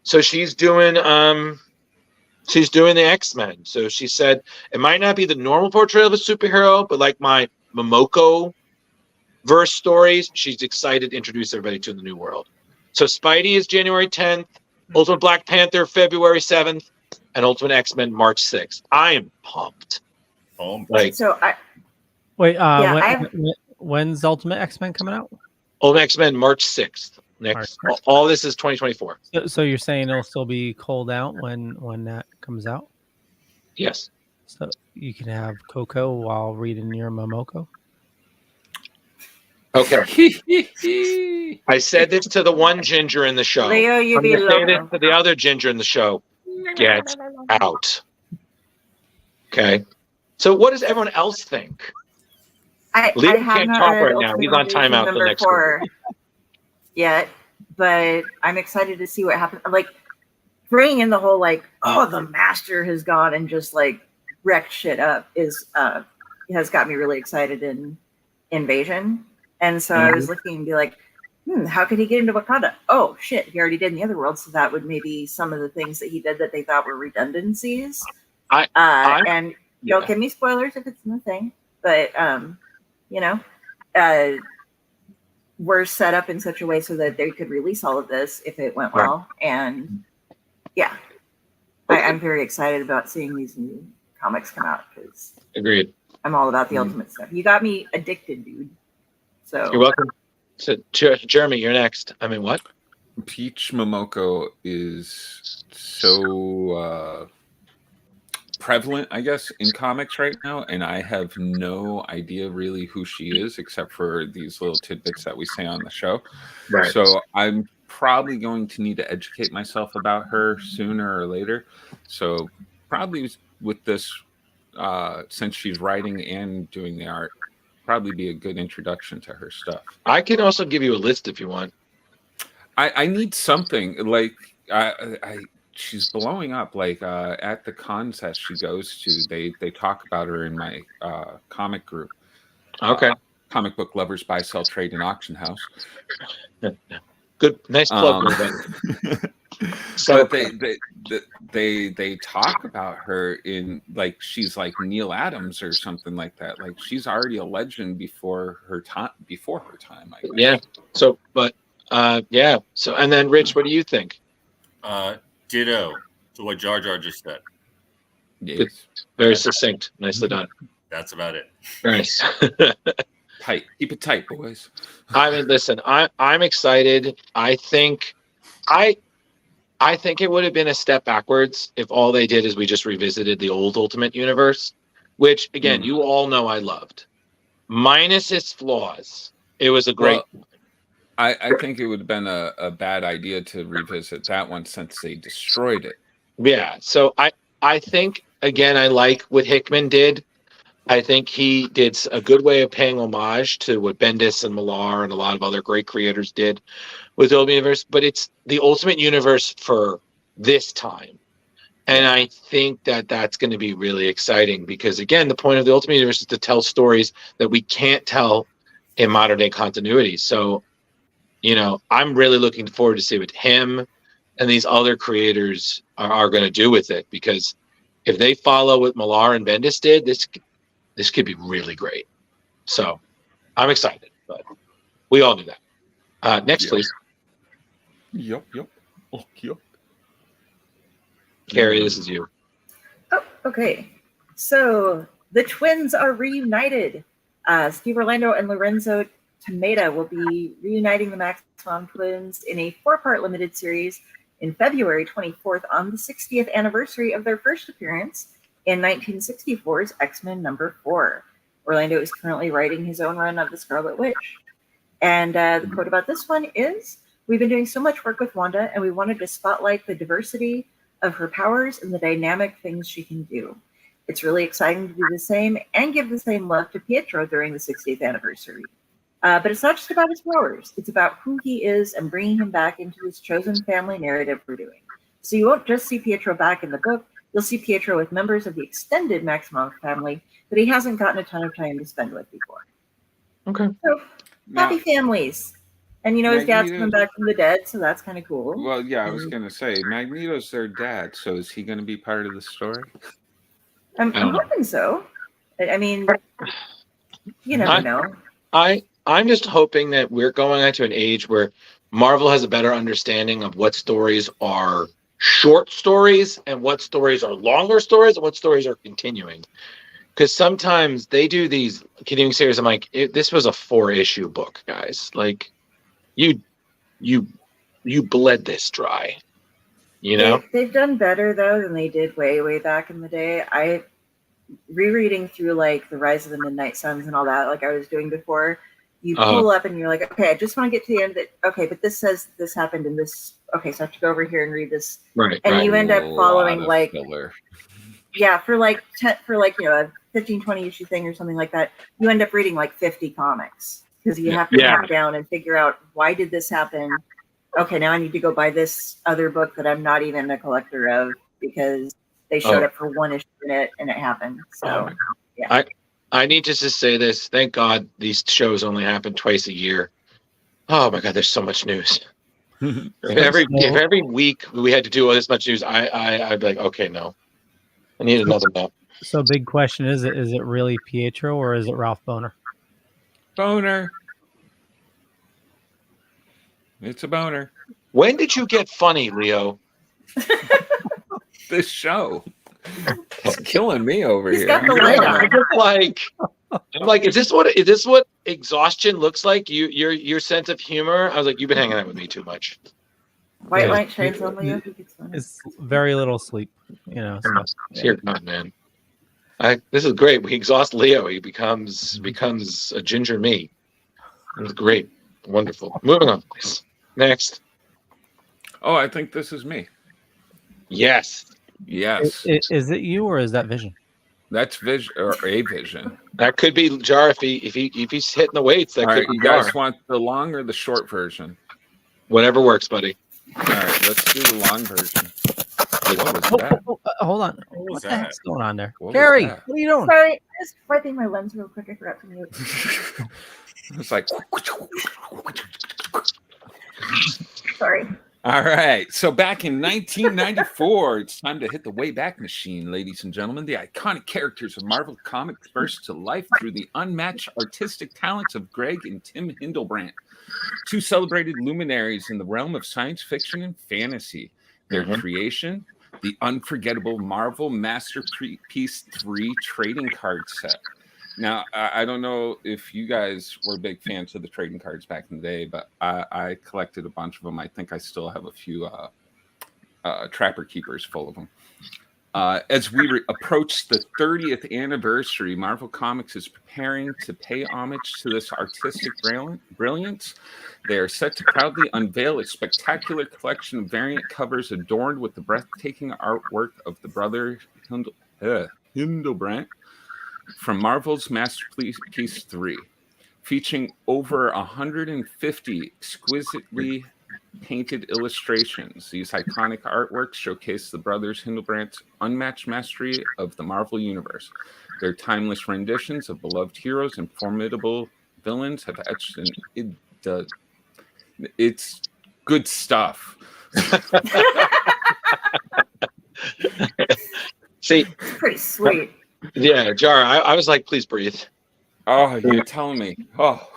So she's doing the X-Men. So she said it might not be the normal portrayal of a superhero, but like my Momoko verse stories, she's excited to introduce everybody to the new world. So Spidey is January 10th, Ultimate Black Panther February 7th, and Ultimate X-Men March 6th. I am pumped.
Wait, when's Ultimate X-Men coming out?
Ultimate X-Men March 6th. Next, all this is 2024.
So you're saying it'll still be cold out when that comes out?
Yes.
So you can have cocoa while reading your Momoko?
Okay. I said this to the one ginger in the show.
Leo, you
I'm
be
gonna say this
loco.
to the other ginger in the show. Get out. Okay. So what does everyone else think? Leo
I have
can't
not
talk
read
right now. He's
Ultimate
on
Invasion
timeout till
number
next
4
week.
yet, but I'm excited to see what happens. Like, bringing in the whole, like, oh, the master has gone and just, like, wrecked shit up has got me really excited in Invasion. And so I was looking and be like, how could he get into Wakanda? Oh, shit, he already did in the other world, so that would maybe some of the things that he did that they thought were redundancies. And don't give me spoilers if it's in the thing, but, were set up in such a way so that they could release all of this if it went well. And, yeah, I'm very excited about seeing these new comics come out because
Agreed.
I'm all about the ultimate stuff. You got me addicted, dude. So
you're welcome. So, Jeremy, you're next. I mean, what?
Peach Momoko is so prevalent, I guess, in comics right now, and I have no idea really who she is except for these little tidbits that we say on the show.
Right.
So I'm probably going to need to educate myself about her sooner or later. So probably with this, since she's writing and doing the art, probably be a good introduction to her stuff.
I can also give you a list if you want.
I need something like she's blowing up. Like at the cons that she goes to, they talk about her in my comic group.
Okay.
Comic book lovers buy, sell, trade, and auction house.
Good, nice plug.
So they talk about her in like she's like Neil Adams or something like that. Like she's already a legend before her time. I guess.
Yeah. So, but yeah. So, and then Rich, what do you think?
Ditto to what Jar Jar just said.
Yes.
Very succinct. Nicely done.
That's about it.
Nice.
Tight. Keep it tight, boys.
I mean, listen, I'm excited. I think it would have been a step backwards if all they did is we just revisited the old Ultimate Universe, which again, you all know I loved. Minus its flaws. It was a great.
Well, I think it would have been a bad idea to revisit that one since they destroyed it.
Yeah. So I think again, I like what Hickman did. I think he did a good way of paying homage to what Bendis and Millar and a lot of other great creators did with the Ultimate Universe, but it's the Ultimate Universe for this time. And I think that that's going to be really exciting because, again, the point of the Ultimate Universe is to tell stories that we can't tell in modern day continuity. So, I'm really looking forward to see what him and these other creators are going to do with it, because if they follow what Millar and Bendis did, this could be really great. So I'm excited, but we all knew that. Next, please.
Yep.
Carrie, this is you.
Oh, okay. So the twins are reunited. Steve Orlando and Lorenzo Tometa will be reuniting the Maximum twins in a 4-part limited series in February 24th on the 60th anniversary of their first appearance in 1964's X-Men number 4. Orlando is currently writing his own run of the Scarlet Witch. And the quote about this one is, "We've been doing so much work with Wanda, and we wanted to spotlight the diversity of her powers and the dynamic things she can do. It's really exciting to do the same and give the same love to Pietro during the 60th anniversary. But it's not just about his powers. It's about who he is and bringing him back into this chosen family narrative we're doing. So you won't just see Pietro back in the book. You'll see Pietro with members of the extended Maximoff family that he hasn't gotten a ton of time to spend with before."
Okay.
So, happy families. And his dad's coming back from the dead, so that's kind of cool.
Well, yeah, I was going to say, Magneto's their dad, so is he going to be part of the story?
I'm hoping so. I mean, you never know.
I'm just hoping that we're going into an age where Marvel has a better understanding of what stories are short stories and what stories are longer stories and what stories are continuing. Because sometimes they do these continuing series. I'm like, this was a 4-issue book, guys. Like, you you bled this dry. You know,
they've done better though than they did way back in the day. I rereading through like the Rise of the Midnight Suns and all that, like I was doing before. You pull up and you're like, okay, I just want to get to the end of it. Okay, but this says this happened in this. Okay, so I have to go over here and read this.
Right.
And you end up following like
filler.
Yeah, for like a 15, 20 issue thing or something like that, you end up reading like 50 comics because you have to come down and figure out why did this happen. Okay, now I need to go buy this other book that I'm not even a collector of because they showed up for one issue in it and it happened. So yeah.
I need to just say this. Thank God these shows only happen twice a year. Oh my God, there's so much news. if every week we had to do all this much news, I'd be like, okay, no. I need another map.
So big question, is it really Pietro or is it Ralph Boner?
Boner. It's a boner.
When did you get funny, Leo?
This show. It's killing me over here.
Got the light on.
I'm like, is this what exhaustion looks like? Your sense of humor? I was like, you've been hanging out with me too much.
White light shines on Leo.
It's very little sleep, you know. So,
Dear God, man. This is great. We exhaust Leo. He becomes a ginger me. It's great. Wonderful. Moving on, please. Next.
Oh, I think this is me.
Yes.
Yes.
Is it you or is that Vision?
That's Vision or a Vision.
That could be Jar if he's hitting the weights. That
All
could
right,
be
you guys
Jar.
want the long or the short version?
Whatever works, buddy.
All right, let's do the long version. What was that?
Hold on.
What was
the
that?
heck's going on there?
What was
Gary,
that?
what are you doing?
Sorry, I was wiping my lens real quick. I forgot to mute.
It's like.
Sorry.
All right. So back in 1994, it's time to hit the Wayback Machine, ladies and gentlemen. The iconic characters of Marvel Comics burst to life through the unmatched artistic talents of Greg and Tim Hindlebrandt, two celebrated luminaries in the realm of science fiction and fantasy. Their creation, the unforgettable Marvel Masterpiece 3 trading card set. Now, I don't know if you guys were big fans of the trading cards back in the day, but I collected a bunch of them. I think I still have a few Trapper Keepers full of them. As we approach the 30th anniversary, Marvel Comics is preparing to pay homage to this artistic brilliance. They are set to proudly unveil a spectacular collection of variant covers adorned with the breathtaking artwork of the brother Hindlebrandt from Marvel's Masterpiece 3, featuring over 150 exquisitely painted illustrations. These iconic artworks showcase the brothers Hindlebrandt's unmatched mastery of the Marvel Universe. Their timeless renditions of beloved heroes and formidable villains have etched in it's good stuff.
See,
It's pretty sweet.
yeah, Jar. I was like, please breathe.
Oh, you're telling me. Oh,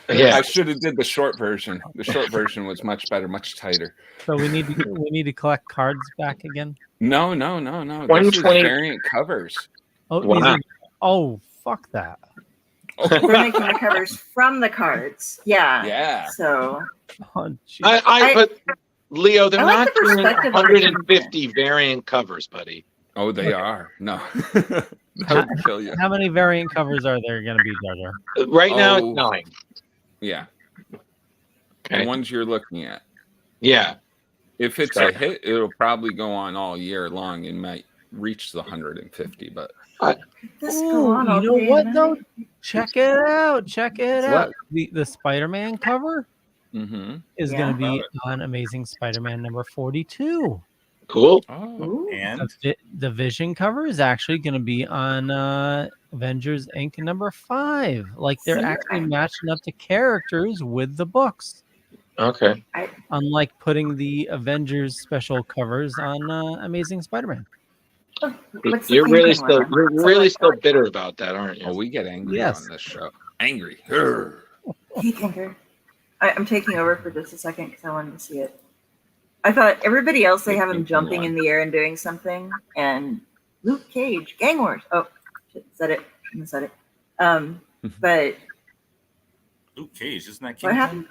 Yeah.
I should have did the short version. The short version was much better, much tighter.
So we need to collect cards back again.
No. This is
120
variant covers.
Oh,
Wow.
Fuck that.
They're making the covers from the cards. Yeah.
Yeah.
So
Oh, geez.
But Leo, they're
I like
not
the
doing
perspective of
150 variant covers, buddy.
Oh, they are. No. That would kill you.
How many variant covers are there going to be, Jar Jar?
Right now,
Oh.
it's 9.
Yeah.
Okay.
The ones you're looking at.
Yeah.
If it's a hit, it'll probably go on all year long and might reach the 150. But
this go on all
you know
day
what
and
though?
night.
Check it out.
What?
The Spider-Man cover is
Yeah.
going to be on Amazing Spider-Man number 42.
Cool.
Oh.
Ooh.
And
The Vision cover is actually going to be on Avengers Inc. number 5. Like they're
See?
actually matching up the characters with the books.
Okay.
Unlike putting the Avengers special covers on Amazing Spider-Man.
What's the
You're really
pink one?
you're really still bitter about that, aren't
Oh,
you?
we get angry
Yes.
on this show. Angry. Urgh.
Hey, Tinker. I'm taking over for just a second because I wanted to see it. I thought everybody else, they have him jumping in the air and doing something. And Luke Cage, Gang Wars. Oh, shit, said it. I said it. But
Luke Cage, isn't that
what
Kingpin?
happened?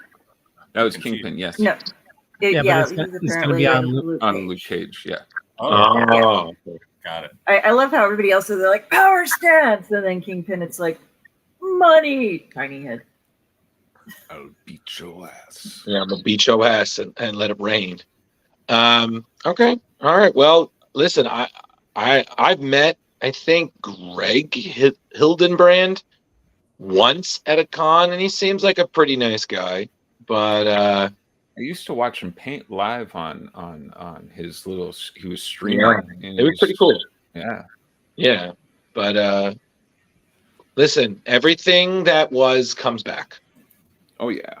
That was Kingpin, yes.
No.
Yeah,
Yeah,
but
he's
it's gonna be
apparently
on
in
Luke Cage, yeah.
Oh,
Got it.
I love how everybody else is like power stance, and then Kingpin, it's like money, tiny head.
I'll beat your ass.
yeah, I'm gonna beat your ass and let it rain. Okay, all right. Well, listen, I've met, I think, Greg Hildenbrand once at a con, and he seems like a pretty nice guy. But
I used to watch him paint live on his little. He was streaming.
yeah, it was pretty cool.
Yeah,
Yeah, but listen, everything that was comes back.
oh yeah.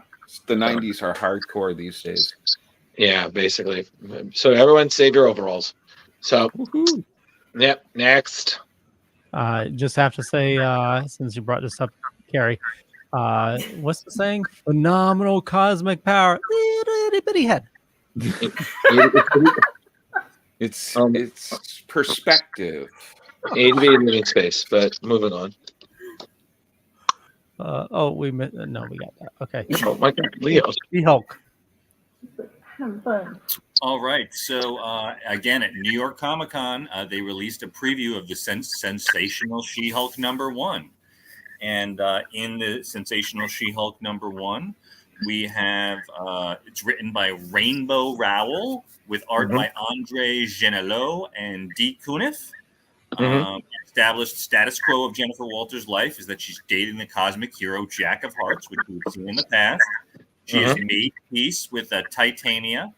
The '90s are hardcore these days.
Yeah, basically. So everyone save your overalls. So, yep. Next.
Just have to say, since you brought this up, Carrie, what's the saying? Phenomenal cosmic power, little itty bitty head.
It's perspective.
Invading living space, but moving on.
We got that. Okay.
Oh my God, Leo.
The Hulk.
Have fun.
All right. So again, at New York Comic Con, they released a preview of the Sensational She-Hulk #1. And in the Sensational She-Hulk #1, we have it's written by Rainbow Rowell with art by Andre Genelot and Dee Cunniffe. Established status quo of Jennifer Walters' life is that she's dating the cosmic hero Jack of Hearts, which we've seen in the past. She has made peace with Titania,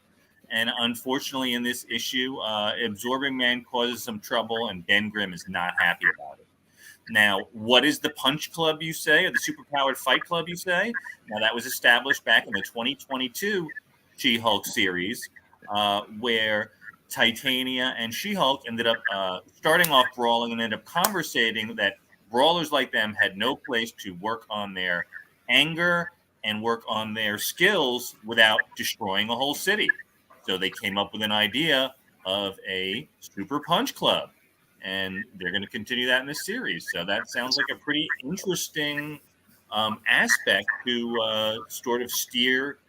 and unfortunately, in this issue, Absorbing Man causes some trouble, and Ben Grimm is not happy about it. Now, what is the Punch Club, you say, or the Superpowered Fight Club, you say? Now, that was established back in the 2022 She-Hulk series, where Titania and She-Hulk ended up starting off brawling and ended up conversating that brawlers like them had no place to work on their anger and work on their skills without destroying a whole city. So they came up with an idea of a Super Punch Club, and they're going to continue that in this series. So that sounds like a pretty interesting aspect to sort of steer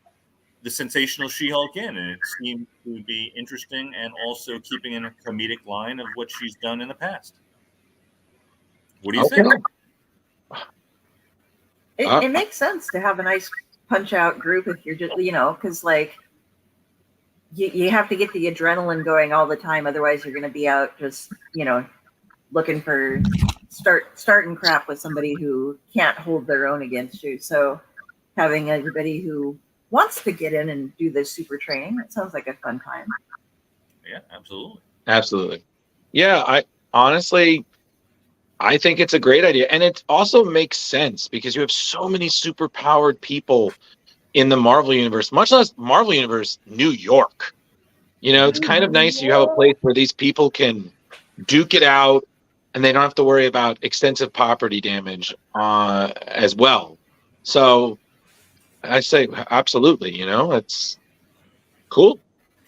the Sensational She-Hulk in, and it seemed to be interesting and also keeping in a comedic line of what she's done in the past. What do you think?
It makes sense to have a nice punch-out group if you're just, because like you have to get the adrenaline going all the time. Otherwise, you're going to be out just, looking for starting crap with somebody who can't hold their own against you. So having everybody who wants to get in and do this super training, it sounds like a fun time.
Yeah, absolutely.
Absolutely. Yeah, I think it's a great idea. And it also makes sense because you have so many super powered people in the Marvel Universe, much less Marvel Universe, New York. It's kind of nice you have a place where these people can duke it out and they don't have to worry about extensive property damage as well. So I say absolutely, it's cool.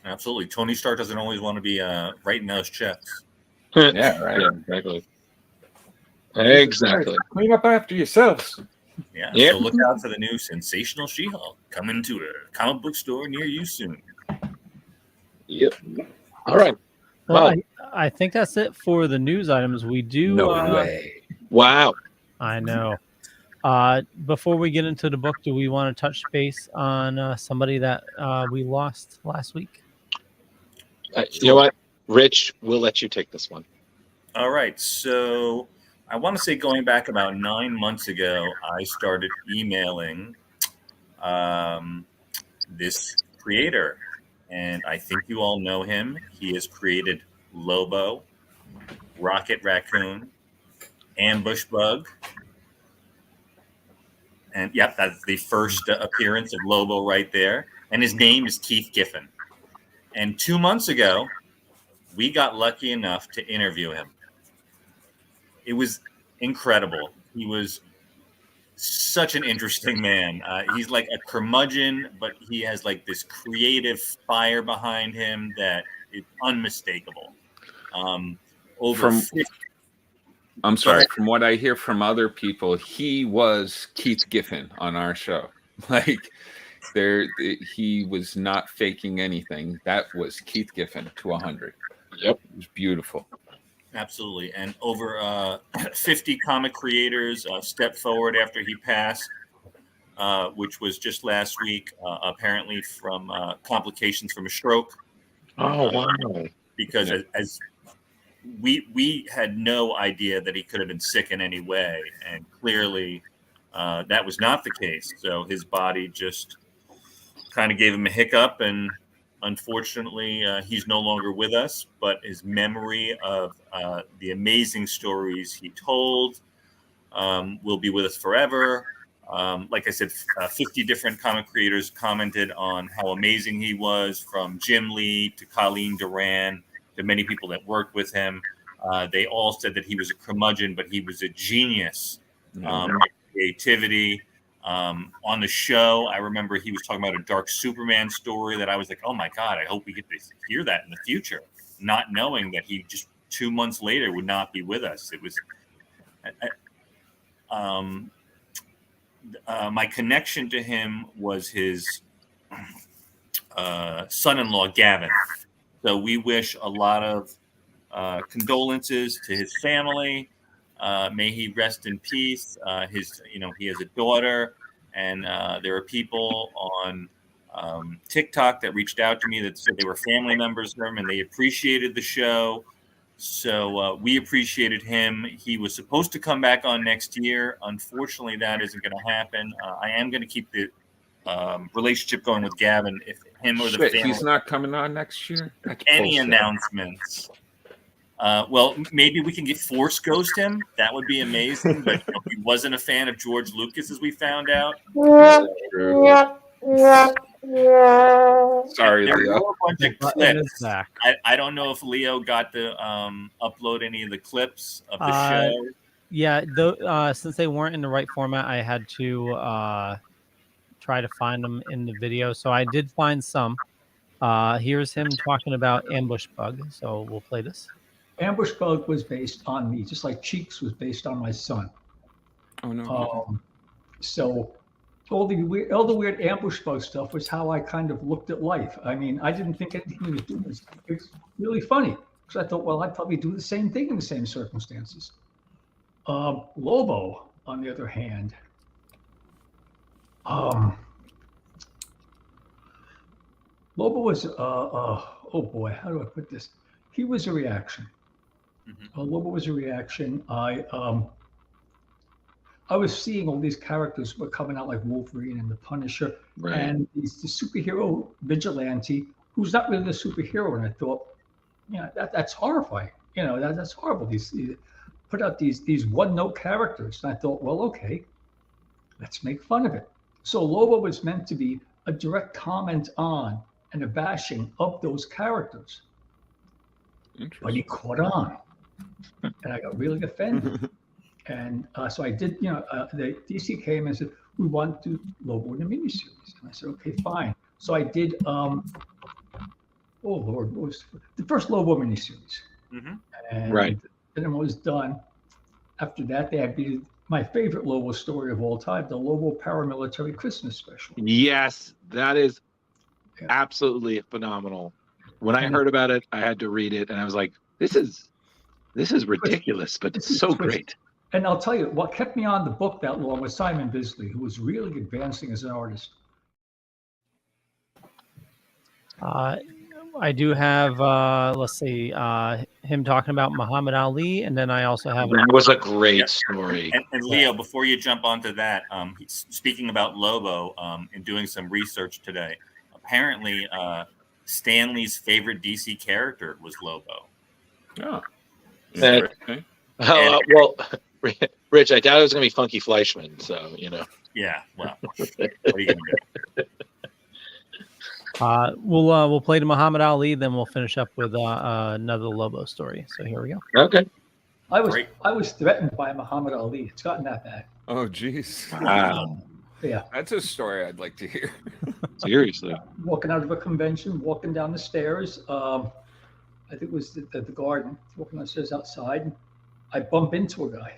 Absolutely. Tony Stark doesn't always want to be writing those checks.
Yeah, right.
Yeah, exactly.
Clean up after yourselves.
Yeah.
Yep.
So look out for the new Sensational She-Hulk coming to a comic book store near you soon.
Yep. All right.
Well, I think that's it for the news items. We do.
No way.
Wow.
I know. Before we get into the book, do we want to touch base on somebody that we lost last week?
You know what? Rich, we'll let you take this one.
All right. So I want to say going back about 9 months ago, I started emailing this creator. And I think you all know him. He has created Lobo, Rocket Raccoon, Ambush Bug. And yep, that's the first appearance of Lobo right there. And his name is Keith Giffen. And 2 months ago, we got lucky enough to interview him. It was incredible. He was such an interesting man. He's like a curmudgeon, but he has like this creative fire behind him that is unmistakable. I'm sorry. From
what I hear from other people, he was Keith Giffen on our show. Like he was not faking anything. That was Keith Giffen to 100.
Yep,
it was beautiful.
Absolutely. And over 50 comic creators stepped forward after he passed, which was just last week, apparently from complications from a stroke.
Oh, wow.
Because as we had no idea that he could have been sick in any way. And clearly that was not the case. So his body just kind of gave him a hiccup, and unfortunately, he's no longer with us, but his memory of the amazing stories he told will be with us forever. Like I said, 50 different comic creators commented on how amazing he was, from Jim Lee to Colleen Duran to many people that worked with him. They all said that he was a curmudgeon, but he was a genius. Creativity. On the show, I remember he was talking about a Dark Superman story that I was like, oh my God, I hope we get to hear that in the future, not knowing that he just 2 months later would not be with us. It was my connection to him was his son-in-law, Gavin. So we wish a lot of condolences to his family. May he rest in peace. He has a daughter, and there are people on TikTok that reached out to me that said they were family members of him and they appreciated the show. So we appreciated him. He was supposed to come back on next year. Unfortunately, that isn't going to happen. I am going to keep the relationship going with Gavin. If him or the family,
he's not coming on next year. That's
any
bullshit.
announcements. Well, maybe we can get Force Ghost him. That would be amazing. But he wasn't a fan of George Lucas, as we found out.
Sorry,
there
Leo.
were a bunch of clips. I don't know if Leo got to upload any of the clips of the show.
Yeah, since they weren't in the right format, I had to try to find them in the video. So I did find some. Here's him talking about Ambush Bug. So we'll play this.
Ambush Bug was based on me, just like Cheeks was based on my son.
Oh no!
So all the weird Ambush Bug stuff was how I kind of looked at life. I mean, I didn't think anything he was doing was really funny, because I thought, well, I'd probably do the same thing in the same circumstances. Lobo, on the other hand, Lobo was oh boy, how do I put this? He was a reaction. Lobo was a reaction. I was seeing all these characters were coming out like Wolverine and the Punisher, and the superhero vigilante who's not really a superhero. And I thought, that's horrifying. That's horrible. These put out these one-note characters, and I thought, well, okay, let's make fun of it. So Lobo was meant to be a direct comment on and a bashing of those characters. But he caught on, and I got really offended. And so I did, the DC came and said, we want to do Lobo in a miniseries. And I said, okay, fine. So I did, oh Lord, what was the first Lobo miniseries? And then it was done. After that, they had my favorite Lobo story of all time, the Lobo Paramilitary Christmas Special.
Yes, that is absolutely phenomenal. When I heard about it, I had to read it, and I was like, this is ridiculous, but it's so great.
And I'll tell you, what kept me on the book that long was Simon Bisley, who was really advancing as an artist.
I do have, let's see, him talking about Muhammad Ali, and then I also have.
That was a great story.
And Leo, before you jump onto that, speaking about Lobo, and doing some research today, apparently Stanley's favorite DC character was Lobo.
Oh. Well, Rich, I doubt it was going to be Funky Fleischman, so
Yeah, well, what are you going to do?
We'll play to Muhammad Ali, then we'll finish up with another Lobo story. So here we go.
Okay.
I was threatened by Muhammad Ali. It's gotten that bad.
Oh, geez.
Wow.
Yeah.
That's a story I'd like to hear.
Seriously.
Walking out of a convention, walking down the stairs. I think it was the garden. Walking down the stairs outside, and I bump into a guy,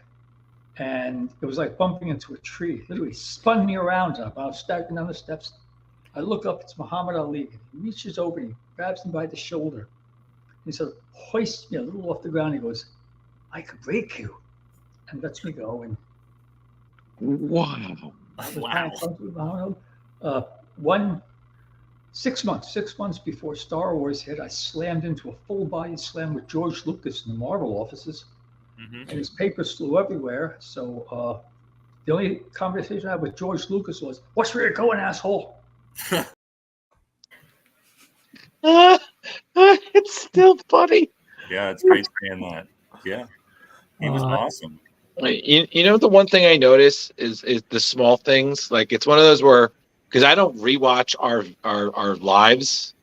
and it was like bumping into a tree. Literally spun me around. I was staggering down the steps, I look up, it's Muhammad Ali. And he reaches over and he grabs me by the shoulder. He says, hoists me a little off the ground. He goes, I could break you. And lets me go. And
wow.
Wow. 6 months before Star Wars hit, I slammed into a full body slam with George Lucas in the Marvel offices. And his papers flew everywhere. So the only conversation I had with George Lucas was, "What's where you're going, asshole?"
It's still funny.
Yeah, it's great seeing that. Yeah, he was awesome.
You know, the one thing I notice is the small things. Like, it's one of those where, because I don't rewatch our lives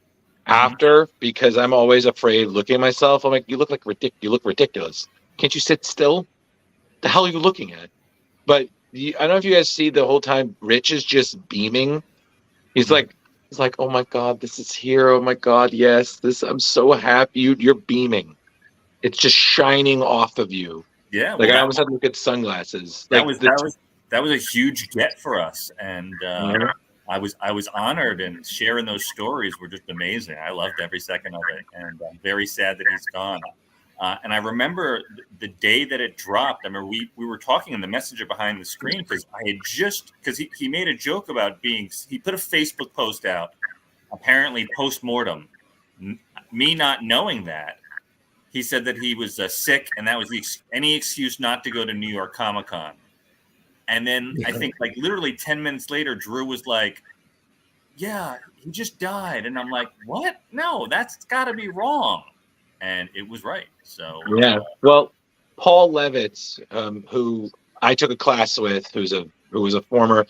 after, because I'm always afraid looking at myself. I'm like, you look ridiculous. Can't you sit still? The hell are you looking at? But I don't know if you guys see the whole time Rich is just beaming. He's like, oh my God, this is here. Oh my God, yes, I'm so happy. You're beaming. It's just shining off of you.
Yeah,
like I almost had to look at sunglasses.
That was a huge get for us, and I was honored, and sharing those stories were just amazing. I loved every second of it, and I'm very sad that he's gone. And I remember the day that it dropped. I remember we were talking in the messenger behind the screen, because he made a joke about he put a Facebook post out, apparently post-mortem, me not knowing that. He said that he was sick, and that was any excuse not to go to New York Comic Con. And then I think like literally 10 minutes later, Drew was like, yeah, he just died. And I'm like, what? No, that's got to be wrong. And it was right. So
yeah. Well, Paul Levitz, who I took a class with, who was a former,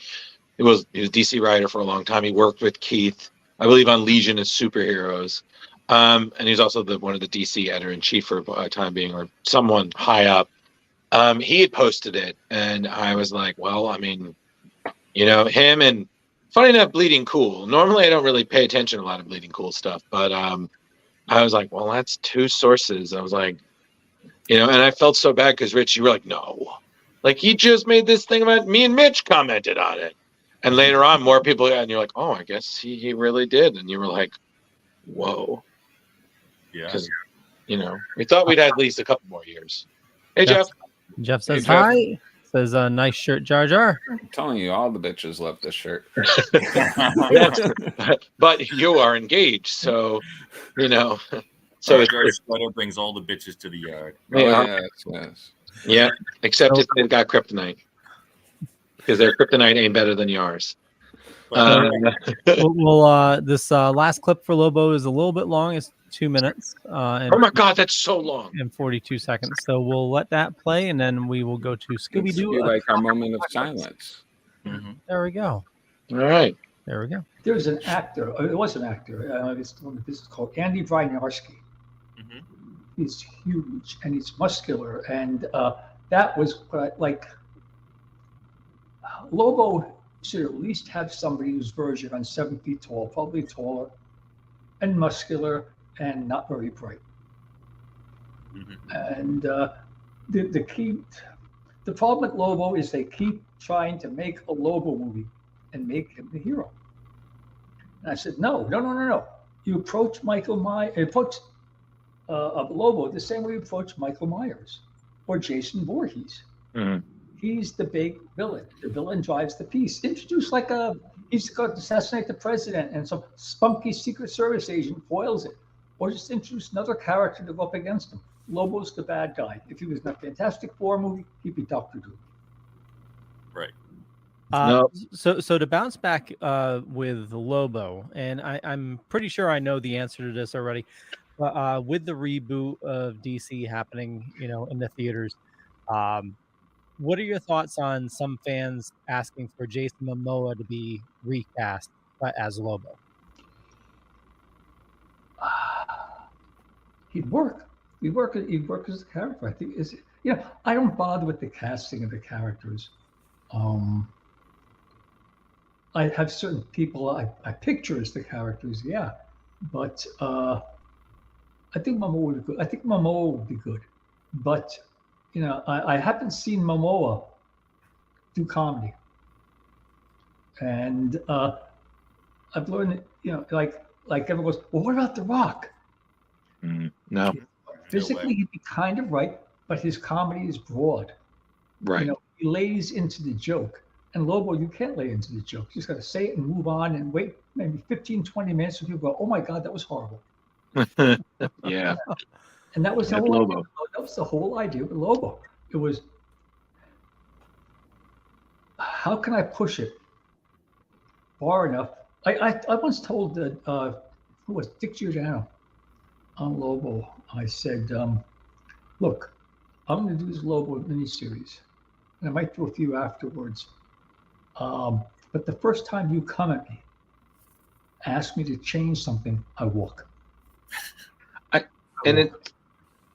he was DC writer for a long time. He worked with Keith, I believe, on Legion of Superheroes. And he's also one of the DC editor-in-chief for a time being, or someone high up. He had posted it, and I was like, well, I mean, you know, him and funny enough, Bleeding Cool. Normally, I don't really pay attention to a lot of Bleeding Cool stuff, but I was like, well, that's two sources. I was like, you know, and I felt so bad because Rich, you were like, no, like he just made this thing about me and Mitch commented on it, and later on, more people, and you're like, oh, I guess he really did, and you were like, whoa,
yeah,
because you know, we thought we'd had at least a couple more years. Hey, Jeff.
Jeff says
Jeff.
hi. Says nice shirt, Jar Jar.
I'm telling you, all the bitches love this shirt.
But you are engaged, so you know. So
Jar's sweater brings all the bitches to the yard.
Yes.
Yeah, except if they've got kryptonite, because their kryptonite ain't better than yours.
This last clip for Lobo is a little bit long. It's 2 minutes.
Oh my God, that's so long.
And 42 seconds. So we'll let that play, and then we will go to Scooby Doo.
Like our moment of silence.
Mm-hmm. There we go.
All right.
There we go.
There's an actor. It was an actor. This is called Andy Wojnarowski.
Mm-hmm.
He's huge and he's muscular, and that was like Lobo should at least have somebody who's version on 7 feet tall, probably taller, and muscular, and not very bright.
Mm-hmm.
And the problem with Lobo is they keep trying to make a Lobo movie and make him the hero. And I said, no. You approach Lobo the same way you approach Michael Myers or Jason Voorhees.
Mm-hmm.
He's the big villain. The villain drives the piece. Introduce he's going to assassinate the president, and some spunky Secret Service agent foils it. Or just introduce another character to go up against him. Lobo's the bad guy. If he was in a Fantastic Four movie, he'd be Dr. Doom.
Right.
So to bounce back with Lobo, and I'm pretty sure I know the answer to this already, but with the reboot of DC happening, you know, in the theaters, what are your thoughts on some fans asking for Jason Momoa to be recast as Lobo?
He'd work. He'd work as a character. I think I don't bother with the casting of the characters. I have certain people I picture as the characters, yeah, but I think Momoa would be good. I think Momoa would be good, but you know, I haven't seen Momoa do comedy, and I've learned that, like everyone goes, well, what about The Rock?
No.
Physically, he'd be kind of right, but his comedy is broad.
Right.
He lays into the joke. And Lobo, you can't lay into the joke. You just got to say it and move on and wait maybe 15, 20 minutes and people go, oh my God, that was horrible.
Yeah.
And that was the
That's
whole
Lobo.
idea. That was the whole idea with Lobo. It was, how can I push it far enough? I once told who was Dick Giordano on Lobo. I said, look, I'm going to do this Lobo miniseries, and I might do a few afterwards. But the first time you come at me, ask me to change something, I walk.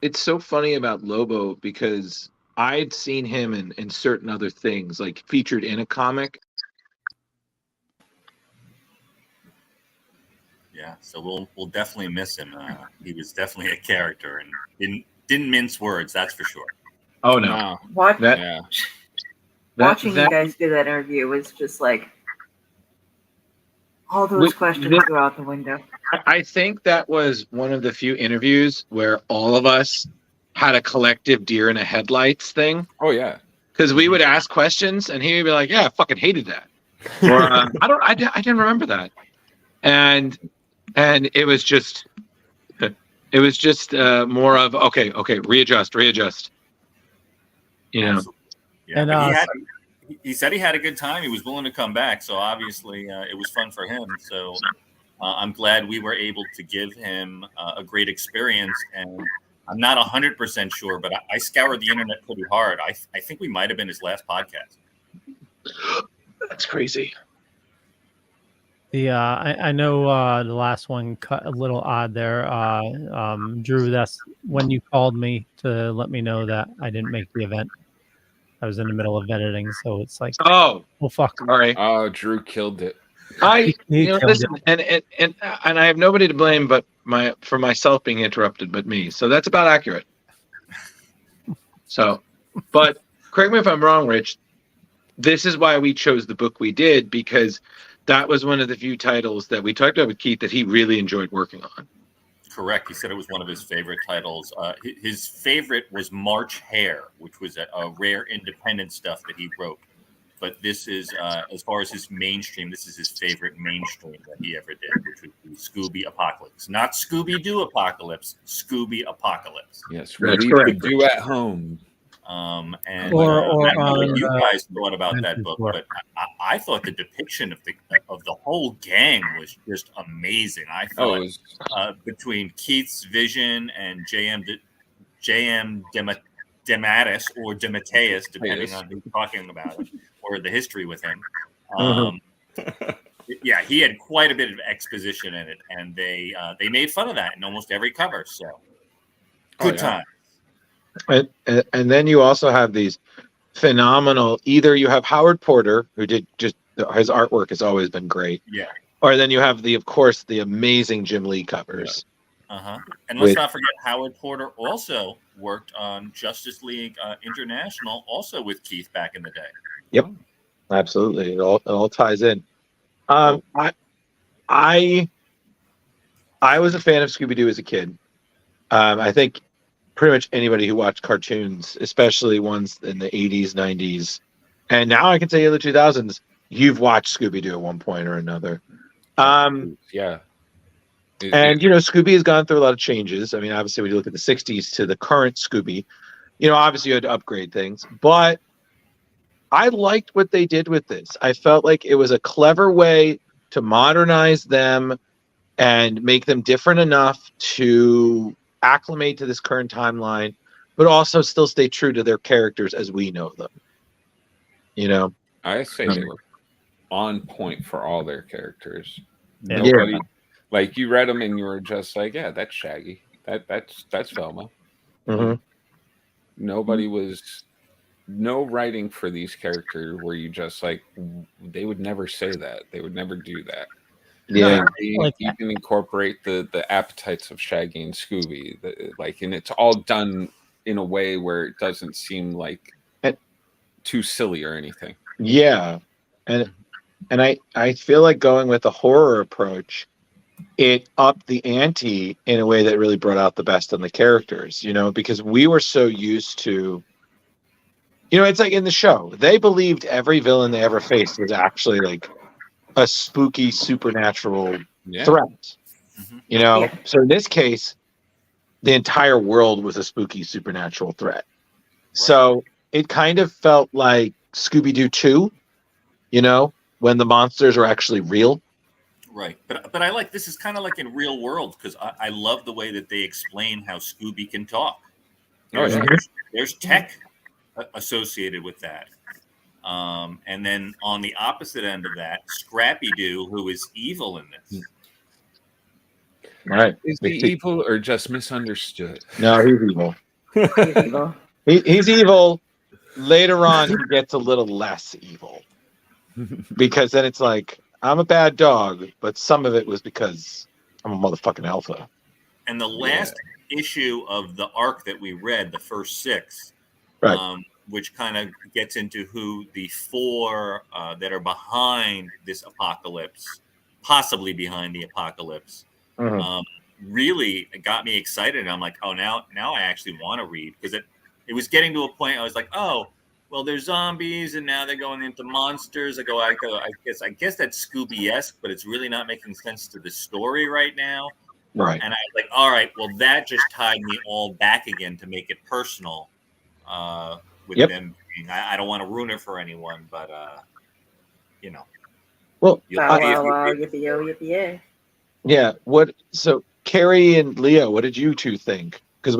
It's so funny about Lobo because I'd seen him in certain other things, like featured in a comic.
Yeah, so we'll definitely miss him. He was definitely a character and didn't mince words, that's for sure.
Oh no!
Watching
that-
you guys do that interview was just like all those questions go out the window.
I think that was one of the few interviews where all of us had a collective deer in the headlights thing.
Oh yeah,
because we would ask questions and he would be like, "Yeah, I fucking hated that," or I didn't remember that," and it was just more of okay, readjust.
Yeah, and he said he had a good time. He was willing to come back, so obviously it was fun for him. So I'm glad we were able to give him a great experience. And I'm not 100% sure, but I scoured the internet pretty hard. I think we might have been his last podcast.
That's crazy.
I know the last one cut a little odd there. Drew, that's when you called me to let me know that I didn't make the event. I was in the middle of editing, so it's like,
oh
fuck.
Sorry.
Oh, Drew killed it.
Listen, and I have nobody to blame but for myself being interrupted, but me. So that's about accurate. So, but correct me if I'm wrong, Rich. This is why we chose the book we did, because that was one of the few titles that we talked about with Keith that he really enjoyed working on.
Correct. He said it was one of his favorite titles. His favorite was March Hare, which was a rare independent stuff that he wrote. But this is, as far as his mainstream, this is his favorite mainstream that he ever did, which would be Scooby Apocalypse. Not Scooby-Doo Apocalypse, Scooby Apocalypse.
Yes, relief to do at home.
And I
Or
don't know what
on,
you guys thought about that book, but I thought the depiction of the whole gang was just amazing. I thought between Keith's vision and J.M. Dematis or Demeteus, depending on who's talking about it, or the history with him. Yeah, he had quite a bit of exposition in it, and they made fun of that in almost every cover. So good time.
And then you also have these phenomenal. Either you have Howard Porter, who did just his artwork has always been great.
Yeah.
Or then you have of course, the amazing Jim Lee covers.
Yeah. And let's not forget Howard Porter also worked on Justice League International, also with Keith back in the day.
Yep, absolutely. It all ties in. I was a fan of Scooby-Doo as a kid. I think pretty much anybody who watched cartoons, especially ones in the 80s, 90s, and now I can say in the 2000s, you've watched Scooby-Doo at one point or another.
Yeah.
And, Scooby has gone through a lot of changes. I mean, obviously, when you look at the 60s to the current Scooby, obviously you had to upgrade things. But I liked what they did with this. I felt like it was a clever way to modernize them and make them different enough to acclimate to this current timeline, but also still stay true to their characters as we know them.
I say they were on point for all their characters.
Yeah.
Nobody, like you read them and you were just like, yeah, that's Shaggy. That's Velma.
Mm-hmm.
Nobody was. No writing for these characters where you just like they would never say that. They would never do that.
Yeah,
you can incorporate the appetites of Shaggy and Scooby, and it's all done in a way where it doesn't seem like too silly or anything.
Yeah, and And I feel like going with a horror approach, it upped the ante in a way that really brought out the best in the characters, because we were so used to, it's like in the show, they believed every villain they ever faced was actually like a spooky supernatural threat. So in this case, the entire world was a spooky supernatural threat. So it kind of felt like Scooby-Doo 2, when the monsters are actually real.
Right. But I like, this is kind of like in real world, because I love the way that they explain how Scooby can talk. There's tech associated with that. And then on the opposite end of that, Scrappy-Doo, who is evil in this.
Right.
Is he evil or just misunderstood?
No, he's evil.
He's evil.
He's evil. Later on, he gets a little less evil. Because then it's like, I'm a bad dog, but some of it was because I'm a motherfucking alpha.
And the last issue of the arc that we read, the first 6, which kind of gets into who the 4 that are behind this apocalypse, possibly behind the apocalypse, really got me excited. And I'm like, oh, now I actually want to read, because it was getting to a point I was like, oh, well, they're zombies and now they're going into monsters. I guess that's Scooby-esque, but it's really not making sense to the story right now.
Right.
And I was like, all right, well, that just tied me all back again to make it personal with them. I don't want to ruin it for anyone, but
Well,
yippee-yo.
Yeah. So Carrie and Leo, what did you two think? Because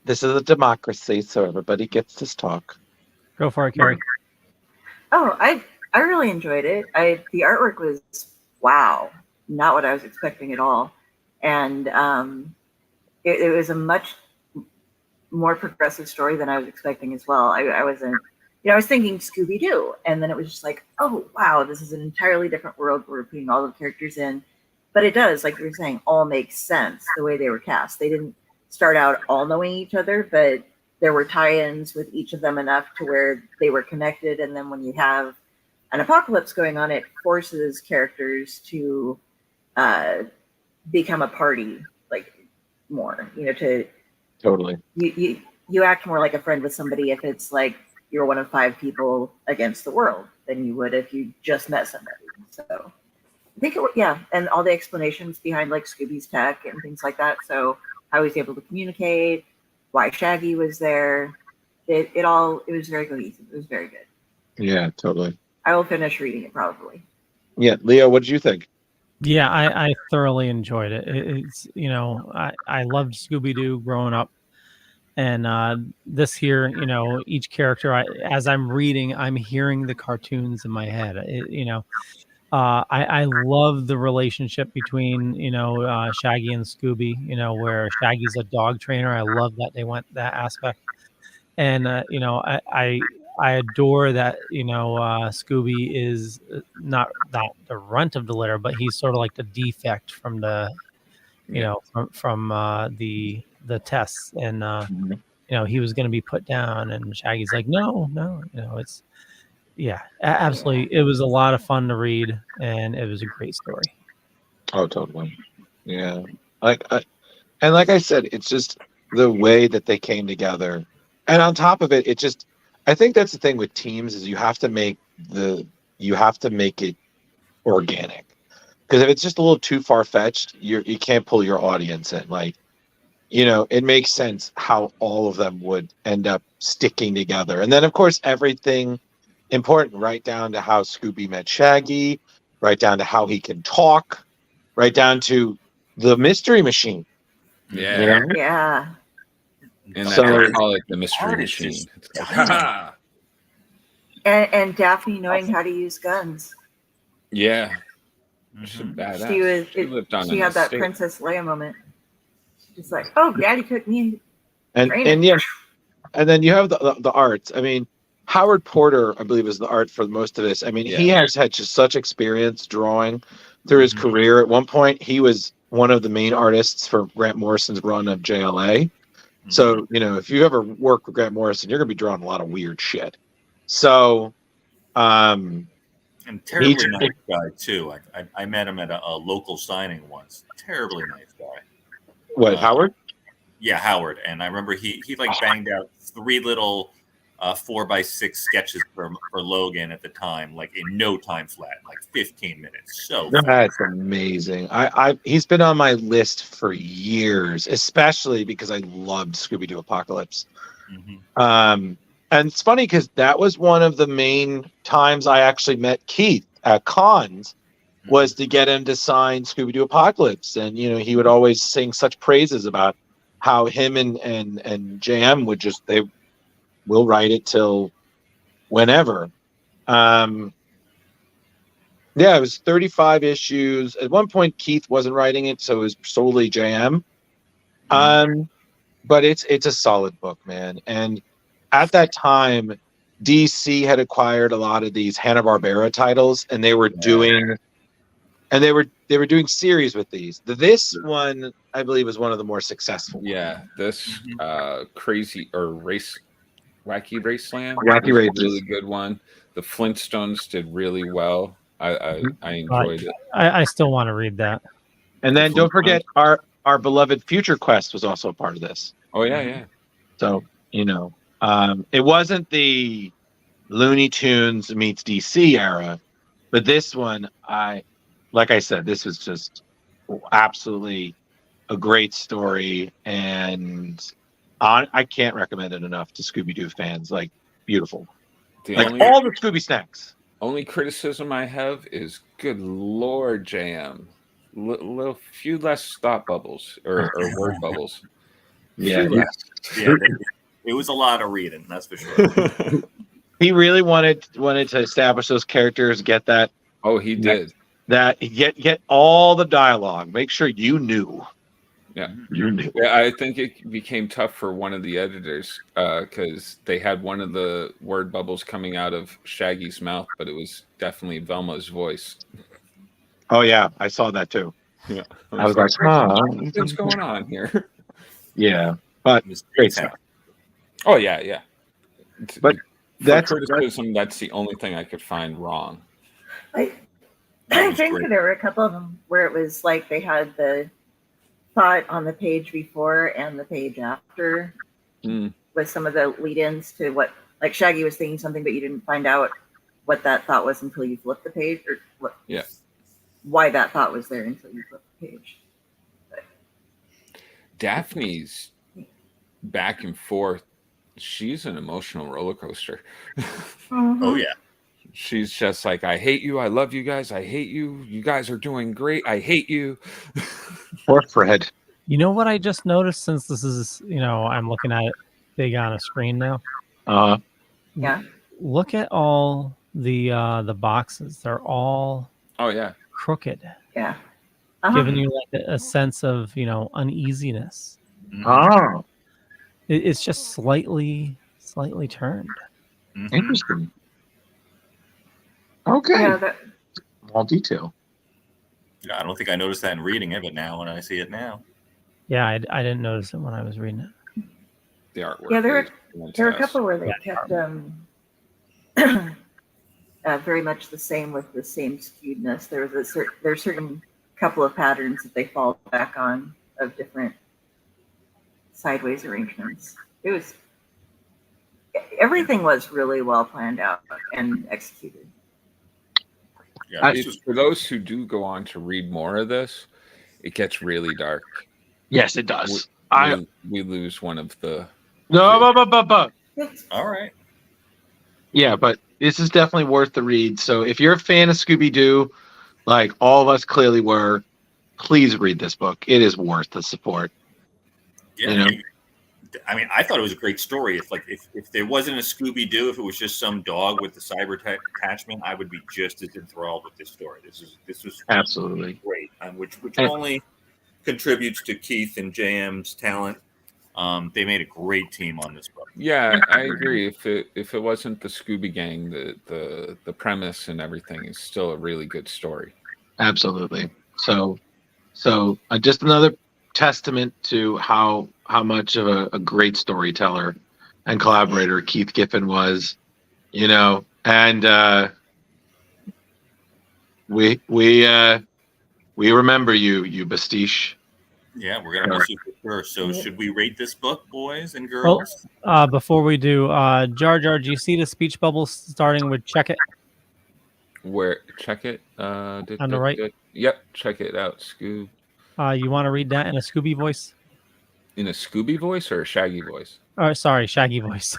this is a democracy, so everybody gets to talk.
Go for it, Carrie.
Oh, I really enjoyed it. The artwork was wow, not what I was expecting at all, and it was a much more progressive story than I was expecting as well. I wasn't, I was thinking Scooby-Doo, and then it was just like, oh wow, this is an entirely different world we're putting all the characters in, but it does, like you were saying, all makes sense the way they were cast. They didn't start out all knowing each other, but there were tie-ins with each of them enough to where they were connected. And then when you have an apocalypse going on, it forces characters to become a party, like more, to
totally.
You act more like a friend with somebody if it's like you're one of 5 people against the world than you would if you just met somebody. So I think and all the explanations behind like Scooby's tech and things like that. So how he was able to communicate, why Shaggy was there. It was very cohesive. It was very good.
Yeah, totally.
I will finish reading it probably.
Yeah, Leo, what did you think?
Yeah, I thoroughly enjoyed it. It's I loved Scooby-Doo growing up, and this here, each character, as I'm reading, I'm hearing the cartoons in my head. I love the relationship between, Shaggy and Scooby, where Shaggy's a dog trainer. I love that they went that aspect. And, I adore that, Scooby is not the runt of the litter, but he's sort of like the defect from the, from the tests. And, he was going to be put down, and Shaggy's like, no, it's, yeah, absolutely. It was a lot of fun to read, and it was a great story.
Oh, totally. Yeah. Like I said, it's just the way that they came together. And on top of it, I think that's the thing with teams is you have to make it organic. Because if it's just a little too far-fetched, you can't pull your audience in. Like, it makes sense how all of them would end up sticking together. And then, of course, everything important, right down to how Scooby met Shaggy, right down to how he can talk, right down to the mystery machine.
Yeah.
Yeah.
And I call it the mystery machine.
And Daphne knowing how to use guns.
Yeah. She's a badass.
She had that Princess Leia moment. She's like, oh, Daddy took me.
And then you have the arts. I mean, Howard Porter, I believe, is the art for most of this. I mean, he has had just such experience drawing through his career. At one point, he was one of the main artists for Grant Morrison's run of JLA. So, if you ever work with Grant Morrison, you're going to be drawing a lot of weird shit. So, Um,
And terribly
He-
nice guy too. I met him at a local signing once. Terribly nice guy.
what, Howard?
Yeah, Howard. And I remember he like banged out 3 little 4x6 sketches for Logan at the time, like in no time flat, like 15 minutes. So
That's amazing. He's been on my list for years, especially because I loved Scooby Doo Apocalypse. And it's funny because that was one of the main times I actually met Keith at cons, was to get him to sign Scooby Doo Apocalypse. And he would always sing such praises about how him and JM would they will write it till whenever. Yeah, it was 35 issues. At one point, Keith wasn't writing it, so it was solely JM. But it's a solid book, man. And at that time, DC had acquired a lot of these Hanna-Barbera titles, and they were doing series with these. This one, I believe, is one of the more successful.
Yeah, this crazy or wacky race slam,
Wacky Race,
really good one. The Flintstones did really well. I enjoyed it.
I still want to read that.
And then don't forget our beloved Future Quest was also a part of this.
Oh yeah.
So it wasn't the Looney Tunes meets DC era, but this one, like I said, this was just absolutely a great story, and I can't recommend it enough to Scooby-Doo fans. Like, beautiful. All the Scooby snacks.
Only criticism I have is, good Lord, JM, little few less thought bubbles or word bubbles.
Yeah.
It was a lot of reading, that's for sure.
He really wanted to establish those characters, get that.
Oh, he did.
That get all the dialogue. Make sure you knew.
Yeah,
you knew.
Yeah, I think it became tough for one of the editors because they had one of the word bubbles coming out of Shaggy's mouth, but it was definitely Velma's voice.
Oh yeah, I saw that too.
Yeah,
I was like,
what's going on here?
Yeah, but great stuff.
Oh yeah.
But
that's criticism. That's the only thing I could find wrong.
I think there were a couple of them where it was like they had the thought on the page before and the page after with some of the lead-ins to what, like Shaggy was thinking something, but you didn't find out what that thought was until you flipped the page, or why that thought was there until you flipped the page. But
Daphne's back and forth. She's an emotional roller coaster.
Oh yeah.
She's just like, I hate you. I love you guys. I hate you. You guys are doing great. I hate you.
Poor Fred.
You know what I just noticed, since this is, I'm looking at it big on a screen now.
Yeah.
Look at all the boxes. They're all crooked.
Yeah.
Giving you like a sense of, uneasiness.
Oh.
It's just slightly turned.
Interesting. Okay.
Yeah,
All detail.
I don't think I noticed that in reading it, but now when I see it now.
Yeah, I didn't notice it when I was reading it.
The artwork.
Yeah, there were a couple where they kept very much the same with the same skewedness. There's certain couple of patterns that they fall back on of different sideways arrangements. Everything was really well planned out and executed.
Yeah,
for those who do go on to read more of this, it gets really dark.
Yes, it does.
We lose one of the.
No,
All right.
Yeah, but this is definitely worth the read. So if you're a fan of Scooby-Doo, like all of us clearly were, please read this book. It is worth the support.
Yeah. I mean, I thought it was a great story. If there wasn't a Scooby-Doo, if it was just some dog with the cyber attachment, I would be just as enthralled with this story. This was
absolutely
great, which only contributes to Keith and JM's talent. They made a great team on this book.
Yeah, I agree. If it wasn't the Scooby Gang, the premise and everything is still a really good story.
Absolutely. So just another testament to how much of a great storyteller and collaborator Keith Giffen was. And we remember you Bastiche.
Yeah, we're gonna miss you for sure. So, should we rate this book, boys and girls?
Well, before we do, Jar Jar, do you see the speech bubble starting with "check it"?
Where check it?
On the right.
Yep, check it out, Scoob.
You want to read that in a Scooby voice?
In a Scooby voice or a Shaggy voice?
Oh, sorry, Shaggy voice.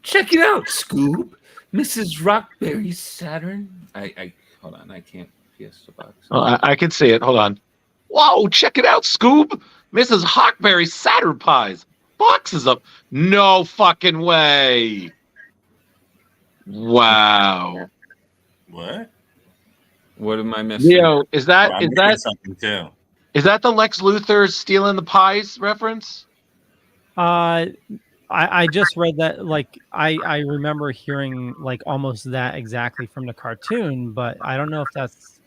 Check it out, Scoob. Mrs. Rockberry's Saturn. I hold on, I can't PS the box.
Oh, I can see it. Hold on. Whoa, check it out, Scoob. Mrs. Hawkberry's Saturn pies. Boxes of no fucking way. Wow.
What?
What am I missing?
Leo, is that
something too?
Is that the Lex Luthor stealing the pies reference?
I just read that. Like I remember hearing like almost that exactly from the cartoon, but I don't know if that's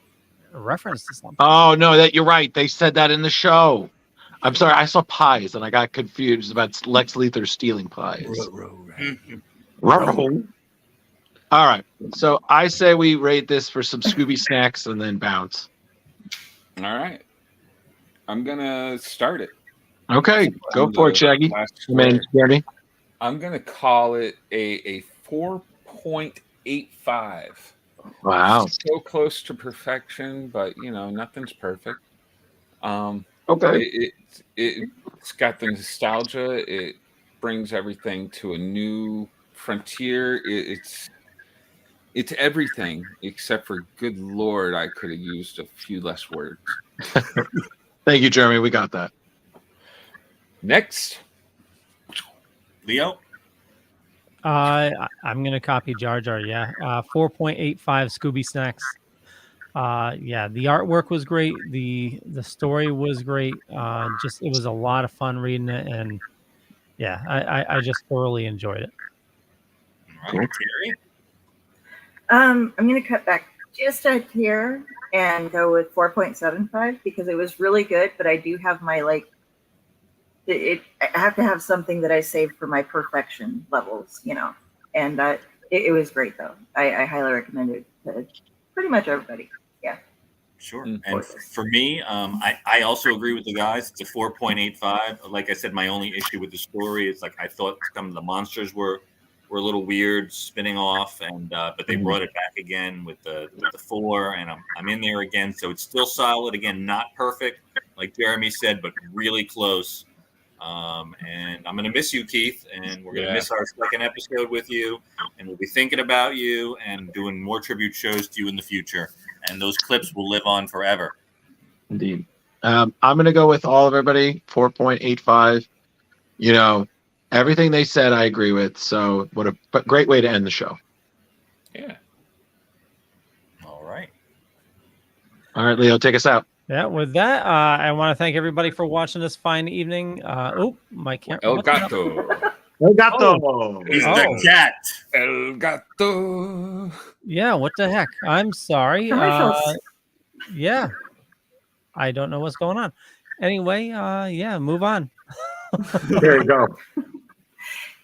a reference to something.
Oh no, that you're right. They said that in the show. I'm sorry, I saw pies and I got confused about Lex Luthor stealing pies. All right, so I say we rate this for some Scooby snacks and then bounce.
All right, I'm gonna start it.
Okay, go for it, Shaggy. Jeremy.
I'm gonna call it a 4.85.
Wow,
so close to perfection, but nothing's perfect.
Okay,
it's got the nostalgia. It brings everything to a new frontier. It's everything except for, good Lord, I could have used a few less words.
Thank you, Jeremy. We got that.
Next,
Leo.
I'm gonna copy Jar Jar. Yeah, 4.85 Scooby snacks. Yeah, the artwork was great. The story was great. Just it was a lot of fun reading it, and yeah, I just thoroughly enjoyed it.
All right, Terry.
I'm going to cut back just a hair and go with 4.75 because it was really good, but I do have my I have to have something that I saved for my perfection levels, and it was great though. I highly recommend it to pretty much everybody. Yeah.
Sure. And for me, I also agree with the guys. It's a 4.85. Like I said, my only issue with the story is I thought some of the monsters were a little weird, spinning off, and but they brought it back again with the 4, and I'm in there again. So it's still solid. Again, not perfect, like Jeremy said, but really close. And I'm going to miss you, Keith, and we're going to miss our second episode with you, and we'll be thinking about you and doing more tribute shows to you in the future. And those clips will live on forever.
Indeed. I'm going to go with all of everybody, 4.85. Everything they said, I agree with. So what a great way to end the show.
Yeah.
All right.
All right, Leo, take us out.
Yeah, with that, I want to thank everybody for watching this fine evening. My camera.
El Gato.
El Gato.
He's the cat.
El Gato.
Yeah, what the heck? I'm sorry. Yeah, I don't know what's going on. Anyway, move on.
There you go.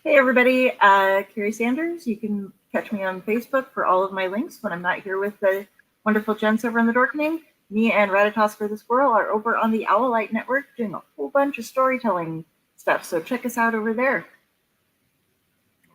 Hey, everybody. Carrie Sanders. You can catch me on Facebook for all of my links when I'm not here with the wonderful gents over in the Dorkening. Me and Ratatosker the Squirrel are over on the Owlite Network doing a whole bunch of storytelling stuff. So check us out over there.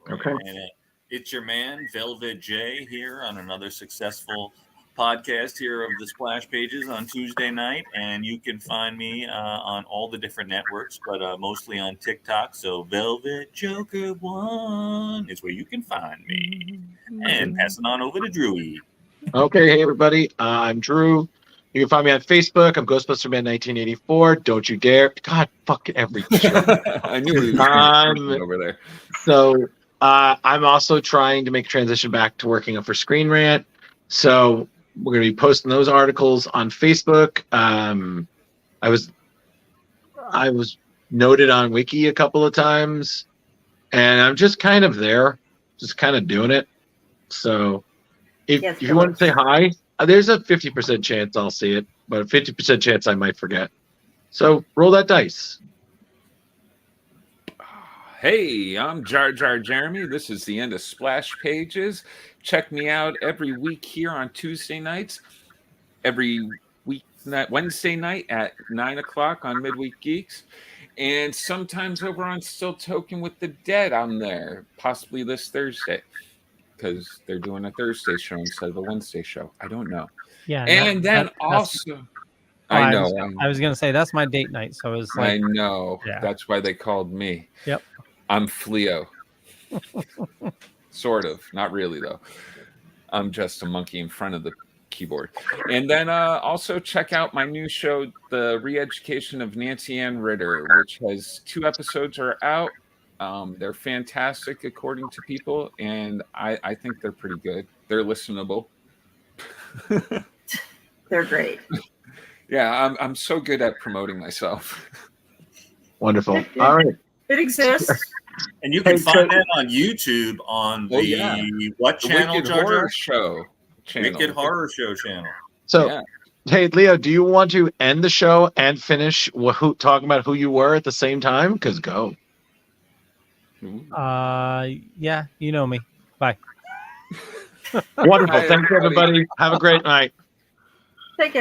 Okay.
And it's your man, Velvet J, here on another successful podcast here of the Splash Pages on Tuesday night. And you can find me on all the different networks, but mostly on TikTok. So Velvet Joker 1 is where you can find me. And passing on over to Drewy.
Okay, hey, everybody. I'm Drew. You can find me on Facebook. I'm GhostbusterMan1984. Don't you dare. God, fuck every show.
I knew he was over there.
So I'm also trying to make a transition back to working for Screen Rant. So we're going to be posting those articles on Facebook. I was noted on Wiki a couple of times, and I'm just kind of there, just kind of doing it. So if you want to say hi, there's a 50% chance I'll see it, but a 50% chance I might forget. So roll that dice.
Hey, I'm Jar Jar Jeremy. This is the end of Splash Pages. Check me out every week here on Tuesday nights, every week Wednesday night at 9 o'clock on Midweek Geeks, and sometimes over on Still Token with the Dead on there, possibly this Thursday, because they're doing a Thursday show instead of a Wednesday show. I don't know.
Yeah,
and then also... I know.
I was gonna say that's my date night, so it's like
I know.
Yeah.
That's why they called me.
Yep.
I'm Fleo. Sort of. Not really though. I'm just a monkey in front of the keyboard. And then also check out my new show, The Re-Education of Nancy Ann Ritter, which has 2 episodes are out. They're fantastic according to people, and I think they're pretty good. They're listenable.
They're great.
Yeah, I'm so good at promoting myself.
Wonderful. All right.
It exists.
And you can find that on YouTube on what channel,
Wicked
Jar Jar?
Horror Show channel.
Wicked Horror Show channel.
So, hey, Leo, do you want to end the show and finish talking about who you were at the same time? Because go.
Yeah, you know me. Bye.
Wonderful. Thanks, everybody. Have a great night.